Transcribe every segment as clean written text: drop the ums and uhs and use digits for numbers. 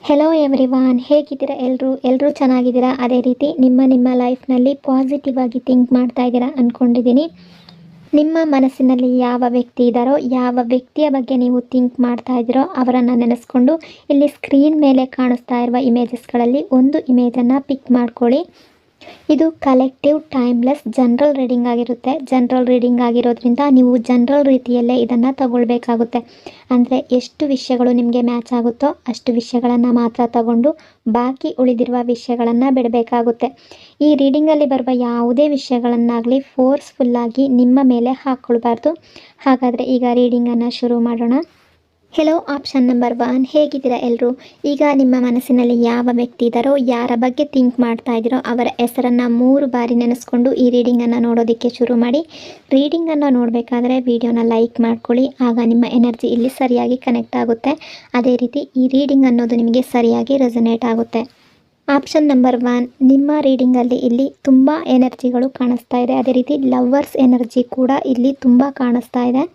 Hello everyone, ಹೇಗಿದ್ದೀರಾ? ಎಲ್ಲರೂ ಚೆನ್ನಾಗಿದ್ದೀರಾ? ಅದೇ ರೀತಿ ನಿಮ್ಮ ಲೈಫ್ನಲ್ಲಿ ಪಾಸಿಟಿವ್ ಆಗಿ ಥಿಂಕ್ ಮಾಡ್ತಾ ಇದ್ದೀರಾ ಅಂದ್ಕೊಂಡಿದ್ದೀನಿ. ನಿಮ್ಮ ಮನಸ್ಸಿನಲ್ಲಿ ಯಾವ ವ್ಯಕ್ತಿ ಇದ್ದಾರೋ, ಯಾವ ವ್ಯಕ್ತಿಯ ಬಗ್ಗೆ ನೀವು ಥಿಂಕ್ ಮಾಡ್ತಾ ಇದ್ದೀರೋ ಅವರನ್ನು ನೆನೆಸ್ಕೊಂಡು ಇಲ್ಲಿ ಸ್ಕ್ರೀನ್ ಮೇಲೆ ಕಾಣಿಸ್ತಾ ಇರುವ ಇಮೇಜಸ್ಗಳಲ್ಲಿ ಒಂದು ಇಮೇಜನ್ನು ಪಿಕ್ ಮಾಡ್ಕೊಳ್ಳಿ. ಇದು ಕಲೆಕ್ಟಿವ್ ಟೈಮ್ಲೆಸ್ ಜನರಲ್ ರೀಡಿಂಗ್ ಆಗಿರುತ್ತೆ. ಜನರಲ್ ರೀಡಿಂಗ್ ಆಗಿರೋದ್ರಿಂದ ನೀವು ಜನರಲ್ ರೀತಿಯಲ್ಲೇ ಇದನ್ನು ತಗೊಳ್ಬೇಕಾಗುತ್ತೆ. ಅಂದರೆ ಎಷ್ಟು ವಿಷಯಗಳು ನಿಮಗೆ ಮ್ಯಾಚ್ ಆಗುತ್ತೋ ಅಷ್ಟು ವಿಷಯಗಳನ್ನು ಮಾತ್ರ ತಗೊಂಡು ಬಾಕಿ ಉಳಿದಿರುವ ವಿಷಯಗಳನ್ನು ಬಿಡಬೇಕಾಗುತ್ತೆ. ಈ ರೀಡಿಂಗಲ್ಲಿ ಬರುವ ಯಾವುದೇ ವಿಷಯಗಳನ್ನಾಗಲಿ ಫೋರ್ಸ್ಫುಲ್ಲಾಗಿ ನಿಮ್ಮ ಮೇಲೆ ಹಾಕ್ಕೊಳ್ಬಾರ್ದು. ಹಾಗಾದರೆ ಈಗ ರೀಡಿಂಗನ್ನು ಶುರು ಮಾಡೋಣ. ಹೆಲೋ ಆಪ್ಷನ್ ನಂಬರ್ 1, ಹೇಗಿದ್ದೀರಾ ಎಲ್ಲರೂ? ಈಗ ನಿಮ್ಮ ಮನಸ್ಸಿನಲ್ಲಿ ಯಾವ ವ್ಯಕ್ತಿ ಇದ್ದಾರೋ, ಯಾರ ಬಗ್ಗೆ ಥಿಂಕ್ ಮಾಡ್ತಾ ಇದ್ದೀರೋ ಅವರ ಹೆಸರನ್ನು 3 ಬಾರಿ ನೆನೆಸ್ಕೊಂಡು ಈ ರೀಡಿಂಗನ್ನು ನೋಡೋದಕ್ಕೆ ಶುರು ಮಾಡಿ. ರೀಡಿಂಗನ್ನು ನೋಡಬೇಕಾದ್ರೆ ವಿಡಿಯೋನ ಲೈಕ್ ಮಾಡ್ಕೊಳ್ಳಿ, ಆಗ ನಿಮ್ಮ ಎನರ್ಜಿ ಇಲ್ಲಿ ಸರಿಯಾಗಿ ಕನೆಕ್ಟ್ ಆಗುತ್ತೆ. ಅದೇ ರೀತಿ ಈ ರೀಡಿಂಗ್ ಅನ್ನೋದು ನಿಮಗೆ ಸರಿಯಾಗಿ ರೆಸೊನೇಟ್ ಆಗುತ್ತೆ. ಆಪ್ಷನ್ ನಂಬರ್ 1, ನಿಮ್ಮ ರೀಡಿಂಗಲ್ಲಿ ಇಲ್ಲಿ ತುಂಬ ಎನರ್ಜಿಗಳು ಕಾಣಿಸ್ತಾ ಇದೆ. ಅದೇ ರೀತಿ ಲವ್ವರ್ಸ್ ಎನರ್ಜಿ ಕೂಡ ಇಲ್ಲಿ ತುಂಬ ಕಾಣಿಸ್ತಾ ಇದೆ.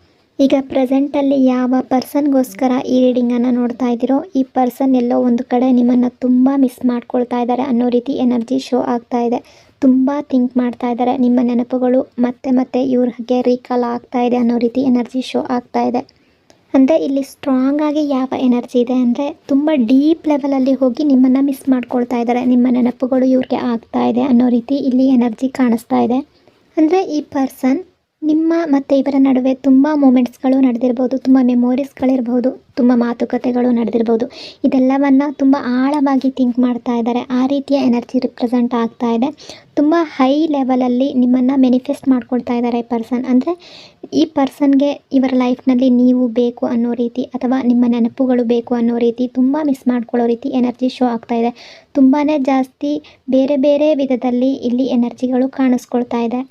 ಈಗ ಪ್ರೆಸೆಂಟಲ್ಲಿ ಯಾವ ಪರ್ಸನ್ಗೋಸ್ಕರ ಈ ರೀಡಿಂಗನ್ನು ನೋಡ್ತಾ ಇದ್ದೀರೋ ಈ ಪರ್ಸನ್ ಎಲ್ಲೋ ಒಂದು ಕಡೆ ನಿಮ್ಮನ್ನು ತುಂಬ ಮಿಸ್ ಮಾಡ್ಕೊಳ್ತಾ ಇದ್ದಾರೆ ಅನ್ನೋ ರೀತಿ ಎನರ್ಜಿ ಶೋ ಆಗ್ತಾ ಇದೆ. ತುಂಬ ಥಿಂಕ್ ಮಾಡ್ತಾ ಇದ್ದಾರೆ, ನಿಮ್ಮ ನೆನಪುಗಳು ಮತ್ತೆ ಇವ್ರಿಗೆ ರೀಕಾಲ್ ಆಗ್ತಾ ಇದೆ ಅನ್ನೋ ರೀತಿ ಎನರ್ಜಿ ಶೋ ಆಗ್ತಾ ಇದೆ. ಅಂದರೆ ಇಲ್ಲಿ ಸ್ಟ್ರಾಂಗ್ ಆಗಿ ಯಾವ ಎನರ್ಜಿ ಇದೆ ಅಂದರೆ ತುಂಬ ಡೀಪ್ ಲೆವೆಲಲ್ಲಿ ಹೋಗಿ ನಿಮ್ಮನ್ನು ಮಿಸ್ ಮಾಡ್ಕೊಳ್ತಾ ಇದ್ದಾರೆ, ನಿಮ್ಮ ನೆನಪುಗಳು ಇವ್ರಿಗೆ ಆಗ್ತಾ ಇದೆ ಅನ್ನೋ ರೀತಿ ಇಲ್ಲಿ ಎನರ್ಜಿ ಕಾಣಿಸ್ತಾ ಇದೆ. ಅಂದರೆ ಈ ಪರ್ಸನ್ ನಿಮ್ಮ ಮತ್ತು ಇವರ ನಡುವೆ ತುಂಬ ಮೂಮೆಂಟ್ಸ್ಗಳು ನಡೆದಿರ್ಬೋದು, ತುಂಬ ಮೆಮೊರೀಸ್ಗಳಿರ್ಬೋದು, ತುಂಬ ಮಾತುಕತೆಗಳು ನಡೆದಿರ್ಬೋದು. ಇದೆಲ್ಲವನ್ನು ತುಂಬ ಆಳವಾಗಿ ಥಿಂಕ್ ಮಾಡ್ತಾ ಇದ್ದಾರೆ. ಆ ರೀತಿಯ ಎನರ್ಜಿ ರಿಪ್ರೆಸೆಂಟ್ ಆಗ್ತಾ ಇದೆ. ತುಂಬ ಹೈ ಲೆವೆಲಲ್ಲಿ ನಿಮ್ಮನ್ನು ಮ್ಯಾನಿಫೆಸ್ಟ್ ಮಾಡ್ಕೊಳ್ತಾ ಇದ್ದಾರೆ ಈ ಪರ್ಸನ್. ಅಂದರೆ ಈ ಪರ್ಸನ್ಗೆ ಇವರ ಲೈಫ್ನಲ್ಲಿ ನೀವು ಬೇಕು ಅನ್ನೋ ರೀತಿ ಅಥವಾ ನಿಮ್ಮ ನೆನಪುಗಳು ಬೇಕು ಅನ್ನೋ ರೀತಿ ತುಂಬ ಮಿಸ್ ಮಾಡ್ಕೊಳ್ಳೋ ರೀತಿ ಎನರ್ಜಿ ಶೋ ಆಗ್ತಾ ಇದೆ. ತುಂಬಾ ಜಾಸ್ತಿ ಬೇರೆ ವಿಧದಲ್ಲಿ ಇಲ್ಲಿ ಎನರ್ಜಿಗಳು ಕಾಣಿಸ್ಕೊಳ್ತಾ ಇದೆ.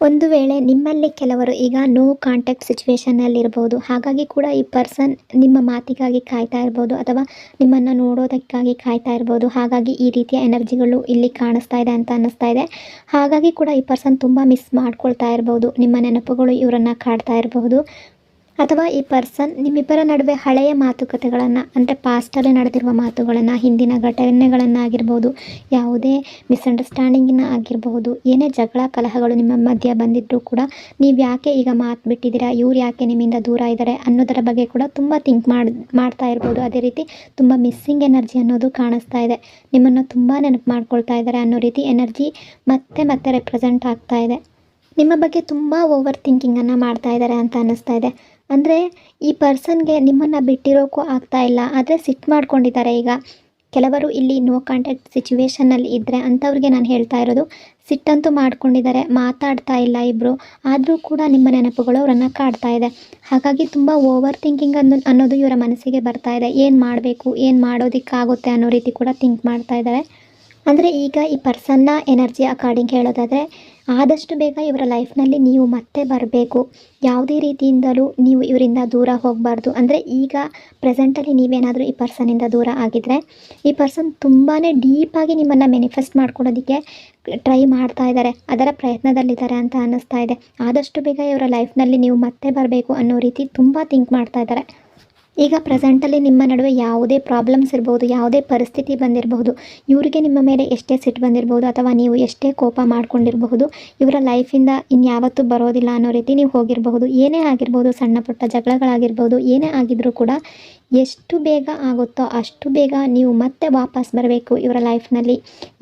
ಒಂದು ವೇಳೆ ನಿಮ್ಮಲ್ಲಿ ಕೆಲವರು ಈಗ ನೋ ಕಾಂಟ್ಯಾಕ್ಟ್ ಸಿಚುವೇಷನ್ನಲ್ಲಿರ್ಬೋದು, ಹಾಗಾಗಿ ಕೂಡ ಈ ಪರ್ಸನ್ ನಿಮ್ಮ ಮಾತಿಗಾಗಿ ಕಾಯ್ತಾ ಇರ್ಬೋದು ಅಥವಾ ನಿಮ್ಮನ್ನು ನೋಡೋದಕ್ಕಾಗಿ ಕಾಯ್ತಾ ಇರ್ಬೋದು. ಹಾಗಾಗಿ ಈ ರೀತಿಯ ಎನರ್ಜಿಗಳು ಇಲ್ಲಿ ಕಾಣಿಸ್ತಾ ಇದೆ ಅಂತ ಅನ್ನಿಸ್ತಾ ಇದೆ. ಹಾಗಾಗಿ ಕೂಡ ಈ ಪರ್ಸನ್ ತುಂಬ ಮಿಸ್ ಮಾಡ್ಕೊಳ್ತಾ ಇರ್ಬೋದು, ನಿಮ್ಮ ನೆನಪುಗಳು ಇವರನ್ನು ಕಾಡ್ತಾ ಇರಬಹುದು. ಅಥವಾ ಈ ಪರ್ಸನ್ ನಿಮ್ಮಿಬ್ಬರ ನಡುವೆ ಹಳೆಯ ಮಾತುಕತೆಗಳನ್ನು ಅಂದರೆ ಪಾಸ್ಟಲ್ಲಿ ನಡೆದಿರುವ ಮಾತುಗಳನ್ನು, ಹಿಂದಿನ ಘಟನೆಗಳನ್ನು ಆಗಿರ್ಬೋದು, ಯಾವುದೇ ಮಿಸ್ಅಂಡರ್ಸ್ಟ್ಯಾಂಡಿಂಗಿನ ಆಗಿರಬಹುದು, ಏನೇ ಜಗಳ ಕಲಹಗಳು ನಿಮ್ಮ ಮಧ್ಯೆ ಬಂದಿದ್ದರೂ ಕೂಡ ನೀವು ಯಾಕೆ ಈಗ ಮಾತು ಬಿಟ್ಟಿದ್ದೀರಾ, ಇವ್ರು ಯಾಕೆ ನಿಮ್ಮಿಂದ ದೂರ ಇದ್ದಾರೆ ಅನ್ನೋದರ ಬಗ್ಗೆ ಕೂಡ ತುಂಬ ಥಿಂಕ್ ಮಾಡ್ತಾ ಇರ್ಬೋದು. ಅದೇ ರೀತಿ ತುಂಬ ಮಿಸ್ಸಿಂಗ್ ಎನರ್ಜಿ ಅನ್ನೋದು ಕಾಣಿಸ್ತಾ ಇದೆ. ನಿಮ್ಮನ್ನು ತುಂಬ ನೆನಪು ಮಾಡ್ಕೊಳ್ತಾ ಇದ್ದಾರೆ ಅನ್ನೋ ರೀತಿ ಎನರ್ಜಿ ಮತ್ತೆ ರೆಪ್ರೆಸೆಂಟ್ ಆಗ್ತಾ ಇದೆ. ನಿಮ್ಮ ಬಗ್ಗೆ ತುಂಬ ಓವರ್ ಥಿಂಕಿಂಗನ್ನು ಮಾಡ್ತಾ ಇದ್ದಾರೆ ಅಂತ ಅನ್ನಿಸ್ತಾ ಇದೆ. ಅಂದರೆ ಈ ಪರ್ಸನ್ಗೆ ನಿಮ್ಮನ್ನು ಬಿಟ್ಟಿರೋಕ್ಕೂ ಆಗ್ತಾ ಇಲ್ಲ, ಆದರೆ ಸಿಟ್ಟು ಮಾಡ್ಕೊಂಡಿದ್ದಾರೆ. ಈಗ ಕೆಲವರು ಇಲ್ಲಿ ನೋ ಕಾಂಟ್ಯಾಕ್ಟ್ ಸಿಚುವೇಷನ್ನಲ್ಲಿ ಇದ್ದರೆ ಅಂಥವ್ರಿಗೆ ನಾನು ಹೇಳ್ತಾ ಇರೋದು, ಸಿಟ್ಟಂತೂ ಮಾಡ್ಕೊಂಡಿದ್ದಾರೆ, ಮಾತಾಡ್ತಾ ಇಲ್ಲ ಇಬ್ಬರು, ಆದರೂ ಕೂಡ ನಿಮ್ಮ ನೆನಪುಗಳು ಅವರನ್ನು ಕಾಡ್ತಾ ಇದೆ. ಹಾಗಾಗಿ ತುಂಬ ಓವರ್ ಥಿಂಕಿಂಗ್ ಅನ್ನೋದು ಇವರ ಮನಸ್ಸಿಗೆ ಬರ್ತಾ ಇದೆ. ಏನು ಮಾಡಬೇಕು, ಏನು ಮಾಡೋದಕ್ಕಾಗುತ್ತೆ ಅನ್ನೋ ರೀತಿ ಕೂಡ ಥಿಂಕ್ ಮಾಡ್ತಾ ಇದ್ದಾರೆ. ಅಂದರೆ ಈಗ ಈ ಪರ್ಸನ್ನ ಎನರ್ಜಿ ಅಕಾರ್ಡಿಂಗ್ ಹೇಳೋದಾದರೆ ಆದಷ್ಟು ಬೇಗ ಇವರ ಲೈಫ್ನಲ್ಲಿ ನೀವು ಮತ್ತೆ ಬರಬೇಕು. ಯಾವುದೇ ರೀತಿಯಿಂದಲೂ ನೀವು ಇವರಿಂದ ದೂರ ಹೋಗಬಾರ್ದು. ಅಂದರೆ ಈಗ ಪ್ರೆಸೆಂಟಲ್ಲಿ ನೀವೇನಾದರೂ ಈ ಪರ್ಸನಿಂದ ದೂರ ಆಗಿದ್ದರೆ ಈ ಪರ್ಸನ್ ತುಂಬಾ ಡೀಪಾಗಿ ನಿಮ್ಮನ್ನು ಮ್ಯಾನಿಫೆಸ್ಟ್ ಮಾಡ್ಕೊಡೋದಕ್ಕೆ ಟ್ರೈ ಮಾಡ್ತಾ ಇದ್ದಾರೆ, ಅದರ ಪ್ರಯತ್ನದಲ್ಲಿದ್ದಾರೆ ಅಂತ ಅನ್ನಿಸ್ತಾ ಇದೆ. ಆದಷ್ಟು ಬೇಗ ಇವರ ಲೈಫ್ನಲ್ಲಿ ನೀವು ಮತ್ತೆ ಬರಬೇಕು ಅನ್ನೋ ರೀತಿ ತುಂಬ ಥಿಂಕ್ ಮಾಡ್ತಾ ಇದ್ದಾರೆ. ಈಗ ಪ್ರೆಸೆಂಟಲ್ಲಿ ನಿಮ್ಮ ನಡುವೆ ಯಾವುದೇ ಪ್ರಾಬ್ಲಮ್ಸ್ ಇರ್ಬೋದು, ಯಾವುದೇ ಪರಿಸ್ಥಿತಿ ಬಂದಿರಬಹುದು, ಇವರಿಗೆ ನಿಮ್ಮ ಮೇಲೆ ಎಷ್ಟೇ ಸಿಟ್ಟು ಬಂದಿರಬಹುದು ಅಥವಾ ನೀವು ಎಷ್ಟೇ ಕೋಪ ಮಾಡ್ಕೊಂಡಿರಬಹುದು, ಇವರ ಲೈಫಿಂದ ಇನ್ಯಾವತ್ತೂ ಬರೋದಿಲ್ಲ ಅನ್ನೋ ರೀತಿ ನೀವು ಹೋಗಿರಬಹುದು. ಏನೇ ಆಗಿರ್ಬೋದು, ಸಣ್ಣ ಪುಟ್ಟ ಜಗಳಗಳಾಗಿರ್ಬೋದು, ಏನೇ ಆಗಿದ್ರೂ ಕೂಡ ಎಷ್ಟು ಬೇಗ ಆಗುತ್ತೋ ಅಷ್ಟು ಬೇಗ ನೀವು ಮತ್ತೆ ವಾಪಸ್ ಬರಬೇಕು ಇವರ ಲೈಫ್ನಲ್ಲಿ.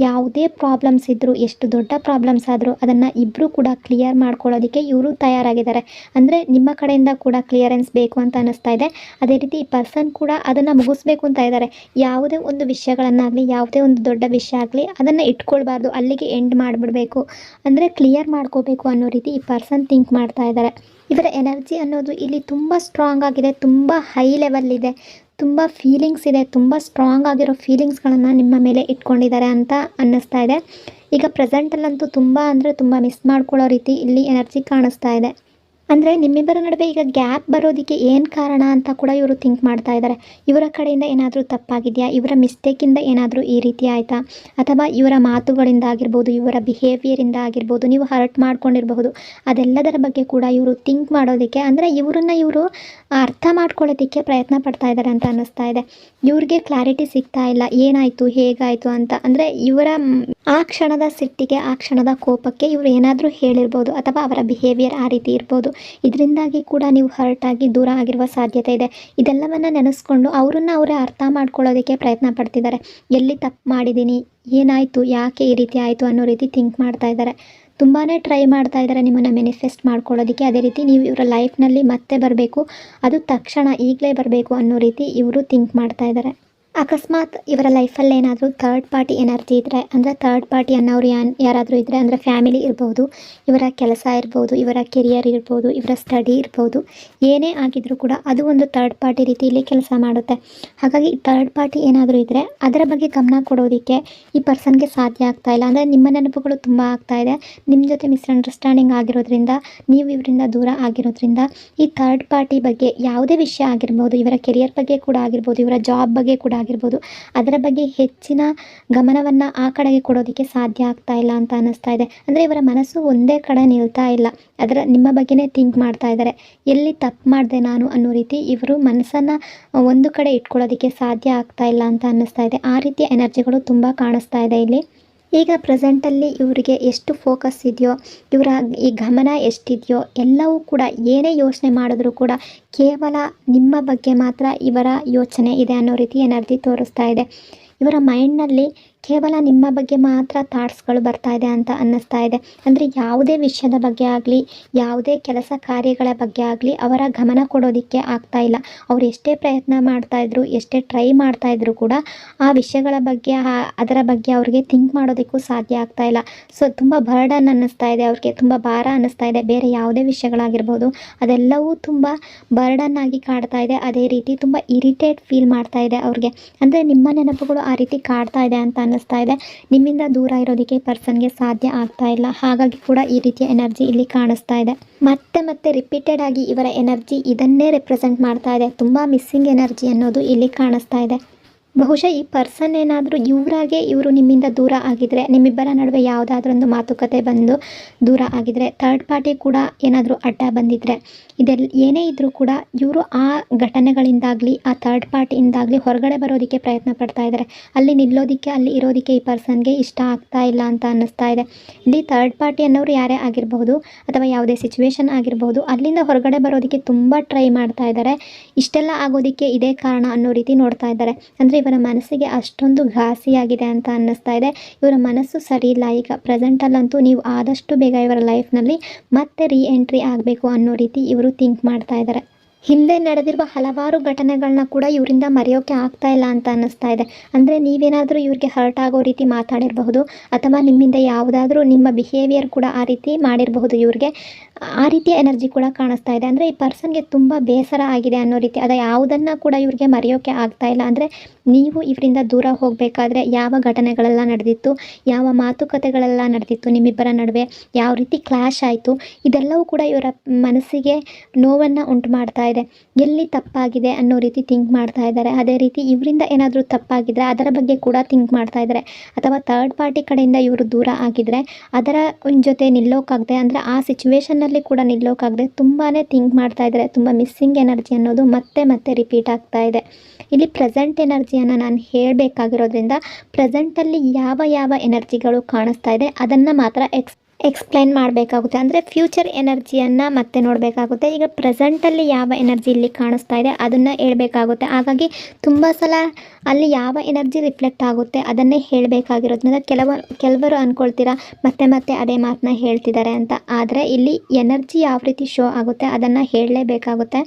ಯಾವುದೇ ಪ್ರಾಬ್ಲಮ್ಸ್ ಇದ್ದರೂ, ಎಷ್ಟು ದೊಡ್ಡ ಪ್ರಾಬ್ಲಮ್ಸ್ ಆದರೂ ಅದನ್ನು ಇಬ್ಬರು ಕೂಡ ಕ್ಲಿಯರ್ ಮಾಡ್ಕೊಳ್ಳೋದಕ್ಕೆ ಇವರು ತಯಾರಾಗಿದ್ದಾರೆ. ಅಂದರೆ ನಿಮ್ಮ ಕಡೆಯಿಂದ ಕೂಡ ಕ್ಲಿಯರೆನ್ಸ್ ಬೇಕು ಅಂತ ಅನ್ನಿಸ್ತಾ ಇದೆ. ಅದೇ ರೀತಿ ಈ ಪರ್ಸನ್ ಕೂಡ ಅದನ್ನು ಮುಗಿಸ್ಬೇಕು ಅಂತ ಇದ್ದಾರೆ. ಯಾವುದೇ ಒಂದು ವಿಷಯಗಳನ್ನಾಗಲಿ, ಯಾವುದೇ ಒಂದು ದೊಡ್ಡ ವಿಷಯ ಆಗಲಿ ಅದನ್ನು ಇಟ್ಕೊಳ್ಬಾರ್ದು, ಅಲ್ಲಿಗೆ ಎಂಡ್ ಮಾಡಿಬಿಡಬೇಕು, ಅಂದರೆ ಕ್ಲಿಯರ್ ಮಾಡ್ಕೋಬೇಕು ಅನ್ನೋ ರೀತಿ ಈ ಪರ್ಸನ್ ಥಿಂಕ್ ಮಾಡ್ತಾ ಇದ್ದಾರೆ. ಇವರ ಎನರ್ಜಿ ಅನ್ನೋದು ಇಲ್ಲಿ ತುಂಬ ಸ್ಟ್ರಾಂಗ್ ಆಗಿದೆ, ತುಂಬ ಹೈ ಲೆವೆಲ್ ಇದೆ, ತುಂಬ ಫೀಲಿಂಗ್ಸ್ ಇದೆ, ತುಂಬ ಸ್ಟ್ರಾಂಗ್ ಆಗಿರೋ ಫೀಲಿಂಗ್ಸ್ಗಳನ್ನು ನಿಮ್ಮ ಮೇಲೆ ಇಟ್ಕೊಂಡಿದ್ದಾರೆ ಅಂತ ಅನ್ನಿಸ್ತಾ ಇದೆ. ಈಗ ಪ್ರೆಸೆಂಟಲ್ಲಂತೂ ತುಂಬ ಅಂದರೆ ತುಂಬ ಮಿಸ್ ಮಾಡ್ಕೊಳ್ಳೋ ರೀತಿ ಇಲ್ಲಿ ಎನರ್ಜಿ ಕಾಣಿಸ್ತಾ ಇದೆ. ಅಂದರೆ ನಿಮ್ಮಿಬ್ಬರ ನಡುವೆ ಈಗ ಗ್ಯಾಪ್ ಬರೋದಕ್ಕೆ ಏನು ಕಾರಣ ಅಂತ ಕೂಡ ಇವರು ಥಿಂಕ್ ಮಾಡ್ತಾ ಇದ್ದಾರೆ. ಇವರ ಕಡೆಯಿಂದ ಏನಾದರೂ ತಪ್ಪಾಗಿದೆಯಾ, ಇವರ ಮಿಸ್ಟೇಕಿಂದ ಏನಾದರೂ ಈ ರೀತಿ ಆಯಿತಾ, ಅಥವಾ ಇವರ ಮಾತುಗಳಿಂದ ಆಗಿರ್ಬೋದು, ಇವರ ಬಿಹೇವಿಯರಿಂದ ಆಗಿರ್ಬೋದು, ನೀವು ಹರ್ಟ್ ಮಾಡ್ಕೊಂಡಿರಬಹುದು. ಅದೆಲ್ಲದರ ಬಗ್ಗೆ ಕೂಡ ಇವರು ಥಿಂಕ್ ಮಾಡೋದಕ್ಕೆ, ಅಂದರೆ ಇವರು ಅರ್ಥ ಮಾಡ್ಕೊಳ್ಳೋದಕ್ಕೆ ಪ್ರಯತ್ನ ಪಡ್ತಾ ಇದ್ದಾರೆ ಅಂತ ಅನ್ನಿಸ್ತಾ ಇದೆ. ಇವ್ರಿಗೆ ಕ್ಲಾರಿಟಿ ಸಿಗ್ತಾ ಇಲ್ಲ, ಏನಾಯಿತು ಹೇಗಾಯಿತು ಅಂತ. ಅಂದರೆ ಇವರ ಆ ಕ್ಷಣದ ಸಿಟ್ಟಿಗೆ, ಆ ಕ್ಷಣದ ಕೋಪಕ್ಕೆ ಇವರು ಏನಾದರೂ ಹೇಳಿರ್ಬೋದು, ಅಥವಾ ಅವರ ಬಿಹೇವಿಯರ್ ಆ ರೀತಿ ಇರ್ಬೋದು. ಇದರಿಂದಾಗಿ ಕೂಡ ನೀವು ಹರ್ಟ್ ಆಗಿ ದೂರ ಆಗಿರುವ ಸಾಧ್ಯತೆ ಇದೆ. ಇದೆಲ್ಲವನ್ನು ನೆನೆಸ್ಕೊಂಡು ಅವರೇ ಅರ್ಥ ಮಾಡ್ಕೊಳ್ಳೋದಕ್ಕೆ ಪ್ರಯತ್ನ ಪಡ್ತಿದ್ದಾರೆ. ಎಲ್ಲಿ ತಪ್ಪು ಮಾಡಿದ್ದೀನಿ, ಏನಾಯಿತು, ಯಾಕೆ ಈ ರೀತಿ ಆಯಿತು ಅನ್ನೋ ರೀತಿ ಥಿಂಕ್ ಮಾಡ್ತಾ ಇದ್ದಾರೆ. ತುಂಬಾ ಟ್ರೈ ಮಾಡ್ತಾ ಇದ್ದಾರೆ ನಿಮ್ಮನ್ನು ಮ್ಯಾನಿಫೆಸ್ಟ್ ಮಾಡ್ಕೊಳ್ಳೋದಕ್ಕೆ. ಅದೇ ರೀತಿ ನೀವು ಇವರ ಲೈಫ್ನಲ್ಲಿ ಮತ್ತೆ ಬರಬೇಕು, ಅದು ತಕ್ಷಣ ಈಗಲೇ ಬರಬೇಕು ಅನ್ನೋ ರೀತಿ ಇವರು ಥಿಂಕ್ ಮಾಡ್ತಾ ಇದ್ದಾರೆ. ಅಕಸ್ಮಾತ್ ಇವರ ಲೈಫಲ್ಲಿ ಏನಾದರೂ ಥರ್ಡ್ ಪಾರ್ಟಿ ಎನರ್ಜಿ ಇದ್ದರೆ, ಅಂದರೆ ಥರ್ಡ್ ಪಾರ್ಟಿ ಅನ್ನೋರು ಯಾರಾದರೂ ಇದ್ದರೆ, ಅಂದರೆ ಫ್ಯಾಮಿಲಿ ಇರ್ಬೋದು, ಇವರ ಕೆಲಸ ಇರ್ಬೋದು, ಇವರ ಕೆರಿಯರ್ ಇರ್ಬೋದು, ಇವರ ಸ್ಟಡಿ ಇರ್ಬೋದು, ಏನೇ ಆಗಿದ್ರೂ ಕೂಡ ಅದು ಒಂದು ಥರ್ಡ್ ಪಾರ್ಟಿ ರೀತಿಯಲ್ಲಿ ಕೆಲಸ ಮಾಡುತ್ತೆ. ಹಾಗಾಗಿ ಥರ್ಡ್ ಪಾರ್ಟಿ ಏನಾದರೂ ಇದ್ದರೆ ಅದರ ಬಗ್ಗೆ ಗಮನ ಕೊಡೋದಕ್ಕೆ ಈ ಪರ್ಸನ್ಗೆ ಸಾಧ್ಯ ಆಗ್ತಾಯಿಲ್ಲ. ಅಂದರೆ ನಿಮ್ಮ ನೆನಪುಗಳು ತುಂಬ ಆಗ್ತಾಯಿದೆ, ನಿಮ್ಮ ಜೊತೆ ಮಿಸ್ಅಂಡರ್ಸ್ಟ್ಯಾಂಡಿಂಗ್ ಆಗಿರೋದ್ರಿಂದ, ನೀವು ಇವರಿಂದ ದೂರ ಆಗಿರೋದ್ರಿಂದ ಈ ಥರ್ಡ್ ಪಾರ್ಟಿ ಬಗ್ಗೆ ಯಾವುದೇ ವಿಷಯ ಆಗಿರ್ಬೋದು, ಇವರ ಕೆರಿಯರ್ ಬಗ್ಗೆ ಕೂಡ ಆಗಿರ್ಬೋದು, ಇವರ ಜಾಬ್ ಬಗ್ಗೆ ಕೂಡ ಆಗಿರ್ಬೋದು, ಅದರ ಬಗ್ಗೆ ಹೆಚ್ಚಿನ ಗಮನವನ್ನು ಆ ಕಡೆಗೆ ಕೊಡೋದಕ್ಕೆ ಸಾಧ್ಯ ಆಗ್ತಾ ಇಲ್ಲ ಅಂತ ಅನ್ನಿಸ್ತಾ ಇದೆ. ಅಂದರೆ ಇವರ ಮನಸ್ಸು ಒಂದೇ ಕಡೆ ನಿಲ್ತಾ ಇಲ್ಲ, ನಿಮ್ಮ ಬಗ್ಗೆನೇ ಥಿಂಕ್ ಮಾಡ್ತಾ ಇದ್ದಾರೆ. ಎಲ್ಲಿ ತಪ್ಪು ಮಾಡಿದೆ ನಾನು ಅನ್ನೋ ರೀತಿ ಇವರು ಮನಸ್ಸನ್ನು ಒಂದು ಕಡೆ ಇಟ್ಕೊಳ್ಳೋದಕ್ಕೆ ಸಾಧ್ಯ ಆಗ್ತಾ ಇಲ್ಲ ಅಂತ ಅನ್ನಿಸ್ತಾ ಇದೆ. ಆ ರೀತಿಯ ಎನರ್ಜಿಗಳು ತುಂಬ ಕಾಣಿಸ್ತಾ ಇದೆ ಇಲ್ಲಿ. ಈಗ ಪ್ರೆಸೆಂಟಲ್ಲಿ ಇವರಿಗೆ ಎಷ್ಟು ಫೋಕಸ್ ಇದೆಯೋ, ಇವರ ಈ ಗಮನ ಎಷ್ಟಿದೆಯೋ, ಎಲ್ಲವೂ ಕೂಡ ಏನೇ ಯೋಚನೆ ಮಾಡಿದ್ರೂ ಕೂಡ ಕೇವಲ ನಿಮ್ಮ ಬಗ್ಗೆ ಮಾತ್ರ ಇವರ ಯೋಚನೆ ಇದೆ ಅನ್ನೋ ರೀತಿ ಎನರ್ಜಿ ತೋರಿಸ್ತಾ ಇದೆ. ಇವರ ಮೈಂಡ್ನಲ್ಲಿ ಕೇವಲ ನಿಮ್ಮ ಬಗ್ಗೆ ಮಾತ್ರ ಥಾಟ್ಸ್ಗಳು ಬರ್ತಾ ಇದೆ ಅಂತ ಅನ್ನಿಸ್ತಾ ಇದೆ. ಅಂದರೆ ಯಾವುದೇ ವಿಷಯದ ಬಗ್ಗೆ ಆಗಲಿ, ಯಾವುದೇ ಕೆಲಸ ಕಾರ್ಯಗಳ ಬಗ್ಗೆ ಆಗಲಿ ಅವರ ಗಮನ ಕೊಡೋದಕ್ಕೆ ಆಗ್ತಾ ಇಲ್ಲ. ಅವ್ರು ಎಷ್ಟೇ ಪ್ರಯತ್ನ ಮಾಡ್ತಾಯಿದ್ರು, ಎಷ್ಟೇ ಟ್ರೈ ಮಾಡ್ತಾಯಿದ್ರು ಕೂಡ ಆ ವಿಷಯಗಳ ಬಗ್ಗೆ, ಅದರ ಬಗ್ಗೆ ಅವ್ರಿಗೆ ಥಿಂಕ್ ಮಾಡೋದಕ್ಕೂ ಸಾಧ್ಯ ಆಗ್ತಾ ಇಲ್ಲ. ಸೊ ತುಂಬ ಬರ್ಡನ್ ಅನ್ನಿಸ್ತಾ ಇದೆ ಅವ್ರಿಗೆ, ತುಂಬ ಭಾರ ಅನ್ನಿಸ್ತಾ ಇದೆ. ಬೇರೆ ಯಾವುದೇ ವಿಷಯಗಳಾಗಿರ್ಬೋದು ಅದೆಲ್ಲವೂ ತುಂಬ ಬರ್ಡನ್ ಆಗಿ ಕಾಡ್ತಾ ಇದೆ. ಅದೇ ರೀತಿ ತುಂಬ ಇರಿಟೇಟ್ ಫೀಲ್ ಮಾಡ್ತಾ ಇದೆ ಅವ್ರಿಗೆ. ಅಂದರೆ ನಿಮ್ಮ ನೆನಪುಗಳು ಆ ರೀತಿ ಕಾಡ್ತಾ ಇದೆ ಅಂತ ಅನ್ನಿಸ್ತಾ ಇದೆ. ನಿಮ್ಮಿಂದ ದೂರ ಇರೋದಕ್ಕೆ ಪರ್ಸನ್ಗೆ ಸಾಧ್ಯ ಆಗ್ತಾ ಇಲ್ಲ. ಹಾಗಾಗಿ ಕೂಡ ಈ ರೀತಿಯ ಎನರ್ಜಿ ಇಲ್ಲಿ ಕಾಣಿಸ್ತಾ ಇದೆ. ಮತ್ತೆ ರಿಪೀಟೆಡ್ ಆಗಿ ಇವರ ಎನರ್ಜಿ ಇದನ್ನೇ ರೆಪ್ರೆಸೆಂಟ್ ಮಾಡ್ತಾ ಇದೆ. ತುಂಬ ಮಿಸ್ಸಿಂಗ್ ಎನರ್ಜಿ ಅನ್ನೋದು ಇಲ್ಲಿ ಕಾಣಿಸ್ತಾ ಇದೆ. ಬಹುಶಃ ಈ ಪರ್ಸನ್ ಏನಾದರೂ ಇವರು ನಿಮ್ಮಿಂದ ದೂರ ಆಗಿದ್ರೆ, ನಿಮ್ಮಿಬ್ಬರ ನಡುವೆ ಯಾವುದಾದ್ರೊಂದು ಮಾತುಕತೆ ಬಂದು ದೂರ ಆಗಿದ್ರೆ, ಥರ್ಡ್ ಪಾರ್ಟಿ ಕೂಡ ಏನಾದರೂ ಅಡ್ಡ ಬಂದಿದ್ದರೆ, ಏನೇ ಇದ್ದರೂ ಕೂಡ ಇವರು ಆ ಘಟನೆಗಳಿಂದಾಗಲಿ, ಆ ಥರ್ಡ್ ಪಾರ್ಟಿಯಿಂದಾಗಲಿ ಹೊರಗಡೆ ಬರೋದಕ್ಕೆ ಪ್ರಯತ್ನ ಪಡ್ತಾ ಇದ್ದಾರೆ. ಅಲ್ಲಿ ನಿಲ್ಲೋದಕ್ಕೆ, ಅಲ್ಲಿ ಇರೋದಕ್ಕೆ ಈ ಪರ್ಸನ್ಗೆ ಇಷ್ಟ ಆಗ್ತಾ ಇಲ್ಲ ಅಂತ ಅನ್ನಿಸ್ತಾ ಇದೆ. ಇಲ್ಲಿ ಥರ್ಡ್ ಪಾರ್ಟಿ ಅನ್ನೋರು ಯಾರೇ ಆಗಿರಬಹುದು, ಅಥವಾ ಯಾವುದೇ ಸಿಚುವೇಶನ್ ಆಗಿರಬಹುದು, ಅಲ್ಲಿಂದ ಹೊರಗಡೆ ಬರೋದಕ್ಕೆ ತುಂಬ ಟ್ರೈ ಮಾಡ್ತಾ ಇದ್ದಾರೆ. ಇಷ್ಟೆಲ್ಲ ಆಗೋದಕ್ಕೆ ಇದೇ ಕಾರಣ ಅನ್ನೋ ರೀತಿ ನೋಡ್ತಾ ಇದ್ದಾರೆ. ಅಂದರೆ ಇವರ ಮನಸ್ಸಿಗೆ ಅಷ್ಟೊಂದು ಘಾಸಿಯಾಗಿದೆ ಅಂತ ಅನ್ನಿಸ್ತಾ ಇದೆ. ಇವರ ಮನಸ್ಸು ಸರಿ ಇಲ್ಲ. ಈಗ ಪ್ರೆಸೆಂಟಲ್ಲಂತೂ ನೀವು ಆದಷ್ಟು ಬೇಗ ಇವರ ಲೈಫ್ನಲ್ಲಿ ಮತ್ತೆ ಎಂಟ್ರಿ ಆಗಬೇಕು ಅನ್ನೋ ರೀತಿ ಇವರು ಥಿಂಕ್ ಮಾಡ್ತಾ ಇದ್ದಾರೆ. ಹಿಂದೆ ನಡೆದಿರುವ ಹಲವಾರು ಘಟನೆಗಳನ್ನ ಕೂಡ ಇವರಿಂದ ಮರೆಯೋಕ್ಕೆ ಆಗ್ತಾ ಇಲ್ಲ ಅಂತ ಅನ್ನಿಸ್ತಾ ಇದೆ. ಅಂದರೆ ನೀವೇನಾದರೂ ಇವ್ರಿಗೆ ಹರ್ಟ್ ಆಗೋ ರೀತಿ ಮಾತಾಡಿರಬಹುದು, ಅಥವಾ ನಿಮ್ಮಿಂದ ಯಾವುದಾದ್ರೂ ನಿಮ್ಮ ಬಿಹೇವಿಯರ್ ಕೂಡ ಆ ರೀತಿ ಮಾಡಿರಬಹುದು. ಇವ್ರಿಗೆ ಆ ರೀತಿಯ ಎನರ್ಜಿ ಕೂಡ ಕಾಣಿಸ್ತಾ ಇದೆ. ಅಂದರೆ ಈ ಪರ್ಸನ್ಗೆ ತುಂಬ ಬೇಸರ ಆಗಿದೆ ಅನ್ನೋ ರೀತಿ, ಯಾವುದನ್ನು ಕೂಡ ಇವ್ರಿಗೆ ಮರೆಯೋಕ್ಕೆ ಆಗ್ತಾ ಇಲ್ಲ. ಅಂದರೆ ನೀವು ಇವರಿಂದ ದೂರ ಹೋಗಬೇಕಾದ್ರೆ ಯಾವ ಘಟನೆಗಳೆಲ್ಲ ನಡೆದಿತ್ತು, ಯಾವ ಮಾತುಕತೆಗಳೆಲ್ಲ ನಡೆದಿತ್ತು ನಿಮ್ಮಿಬ್ಬರ ನಡುವೆ, ಯಾವ ರೀತಿ ಕ್ಲಾಶ್ ಆಯಿತು, ಇದೆಲ್ಲವೂ ಕೂಡ ಇವರ ಮನಸ್ಸಿಗೆ ನೋವನ್ನು ಉಂಟು ಮಾಡ್ತಾ ಇದೆ. ಎಲ್ಲಿ ತಪ್ಪಾಗಿದೆ ಅನ್ನೋ ರೀತಿ ಥಿಂಕ್ ಮಾಡ್ತಾ ಇದ್ದಾರೆ. ಅದೇ ರೀತಿ ಇವರಿಂದ ಏನಾದರೂ ತಪ್ಪಾಗಿದ್ದರೆ ಅದರ ಬಗ್ಗೆ ಕೂಡ ಥಿಂಕ್ ಮಾಡ್ತಾ ಇದ್ದಾರೆ. ಅಥವಾ ಥರ್ಡ್ ಪಾರ್ಟಿ ಕಡೆಯಿಂದ ಇವರು ದೂರ ಆಗಿದ್ದರೆ ಅದರ ಜೊತೆ ನಿಲ್ಲೋಕ್ಕಾಗದೆ, ಅಂದರೆ ಆ ಸಿಚುವೇಷನ್ನಲ್ಲಿ ಕೂಡ ನಿಲ್ಲೋಕ್ಕಾಗದೆ ತುಂಬಾ ಥಿಂಕ್ ಮಾಡ್ತಾ ಇದ್ದಾರೆ. ತುಂಬ ಮಿಸ್ಸಿಂಗ್ ಎನರ್ಜಿ ಅನ್ನೋದು ಮತ್ತೆ ರಿಪೀಟ್ ಆಗ್ತಾ ಇದೆ. ಇಲ್ಲಿ ಪ್ರೆಸೆಂಟ್ ಎನರ್ಜಿಯನ್ನು ನಾನು ಹೇಳಬೇಕಾಗಿರೋದ್ರಿಂದ ಪ್ರೆಸೆಂಟಲ್ಲಿ ಯಾವ ಎನರ್ಜಿಗಳು ಕಾಣಿಸ್ತಾ ಇದೆ ಅದನ್ನು ಮಾತ್ರ ಎಕ್ಸ್ಪ್ಲೈನ್ ಮಾಡಬೇಕಾಗುತ್ತೆ. ಅಂದರೆ ಫ್ಯೂಚರ್ ಎನರ್ಜಿಯನ್ನು ಮತ್ತೆ ನೋಡಬೇಕಾಗುತ್ತೆ. ಈಗ ಪ್ರೆಸೆಂಟಲ್ಲಿ ಯಾವ ಎನರ್ಜಿ ಇಲ್ಲಿ ಕಾಣಿಸ್ತಾ ಇದೆ ಅದನ್ನು ಹೇಳಬೇಕಾಗುತ್ತೆ. ಹಾಗಾಗಿ ತುಂಬ ಸಲ ಅಲ್ಲಿ ಯಾವ ಎನರ್ಜಿ ರಿಫ್ಲೆಕ್ಟ್ ಆಗುತ್ತೆ ಅದನ್ನೇ ಹೇಳಬೇಕಾಗಿರೋದ್ರಿಂದ ಕೆಲವರು ಅಂದ್ಕೊಳ್ತೀರಾ ಮತ್ತೆ ಅದೇ ಮಾತನ್ನ ಹೇಳ್ತಿದ್ದಾರೆ ಅಂತ. ಆದರೆ ಇಲ್ಲಿ ಎನರ್ಜಿ ಯಾವ ರೀತಿ ಶೋ ಆಗುತ್ತೆ ಅದನ್ನು ಹೇಳಲೇಬೇಕಾಗುತ್ತೆ.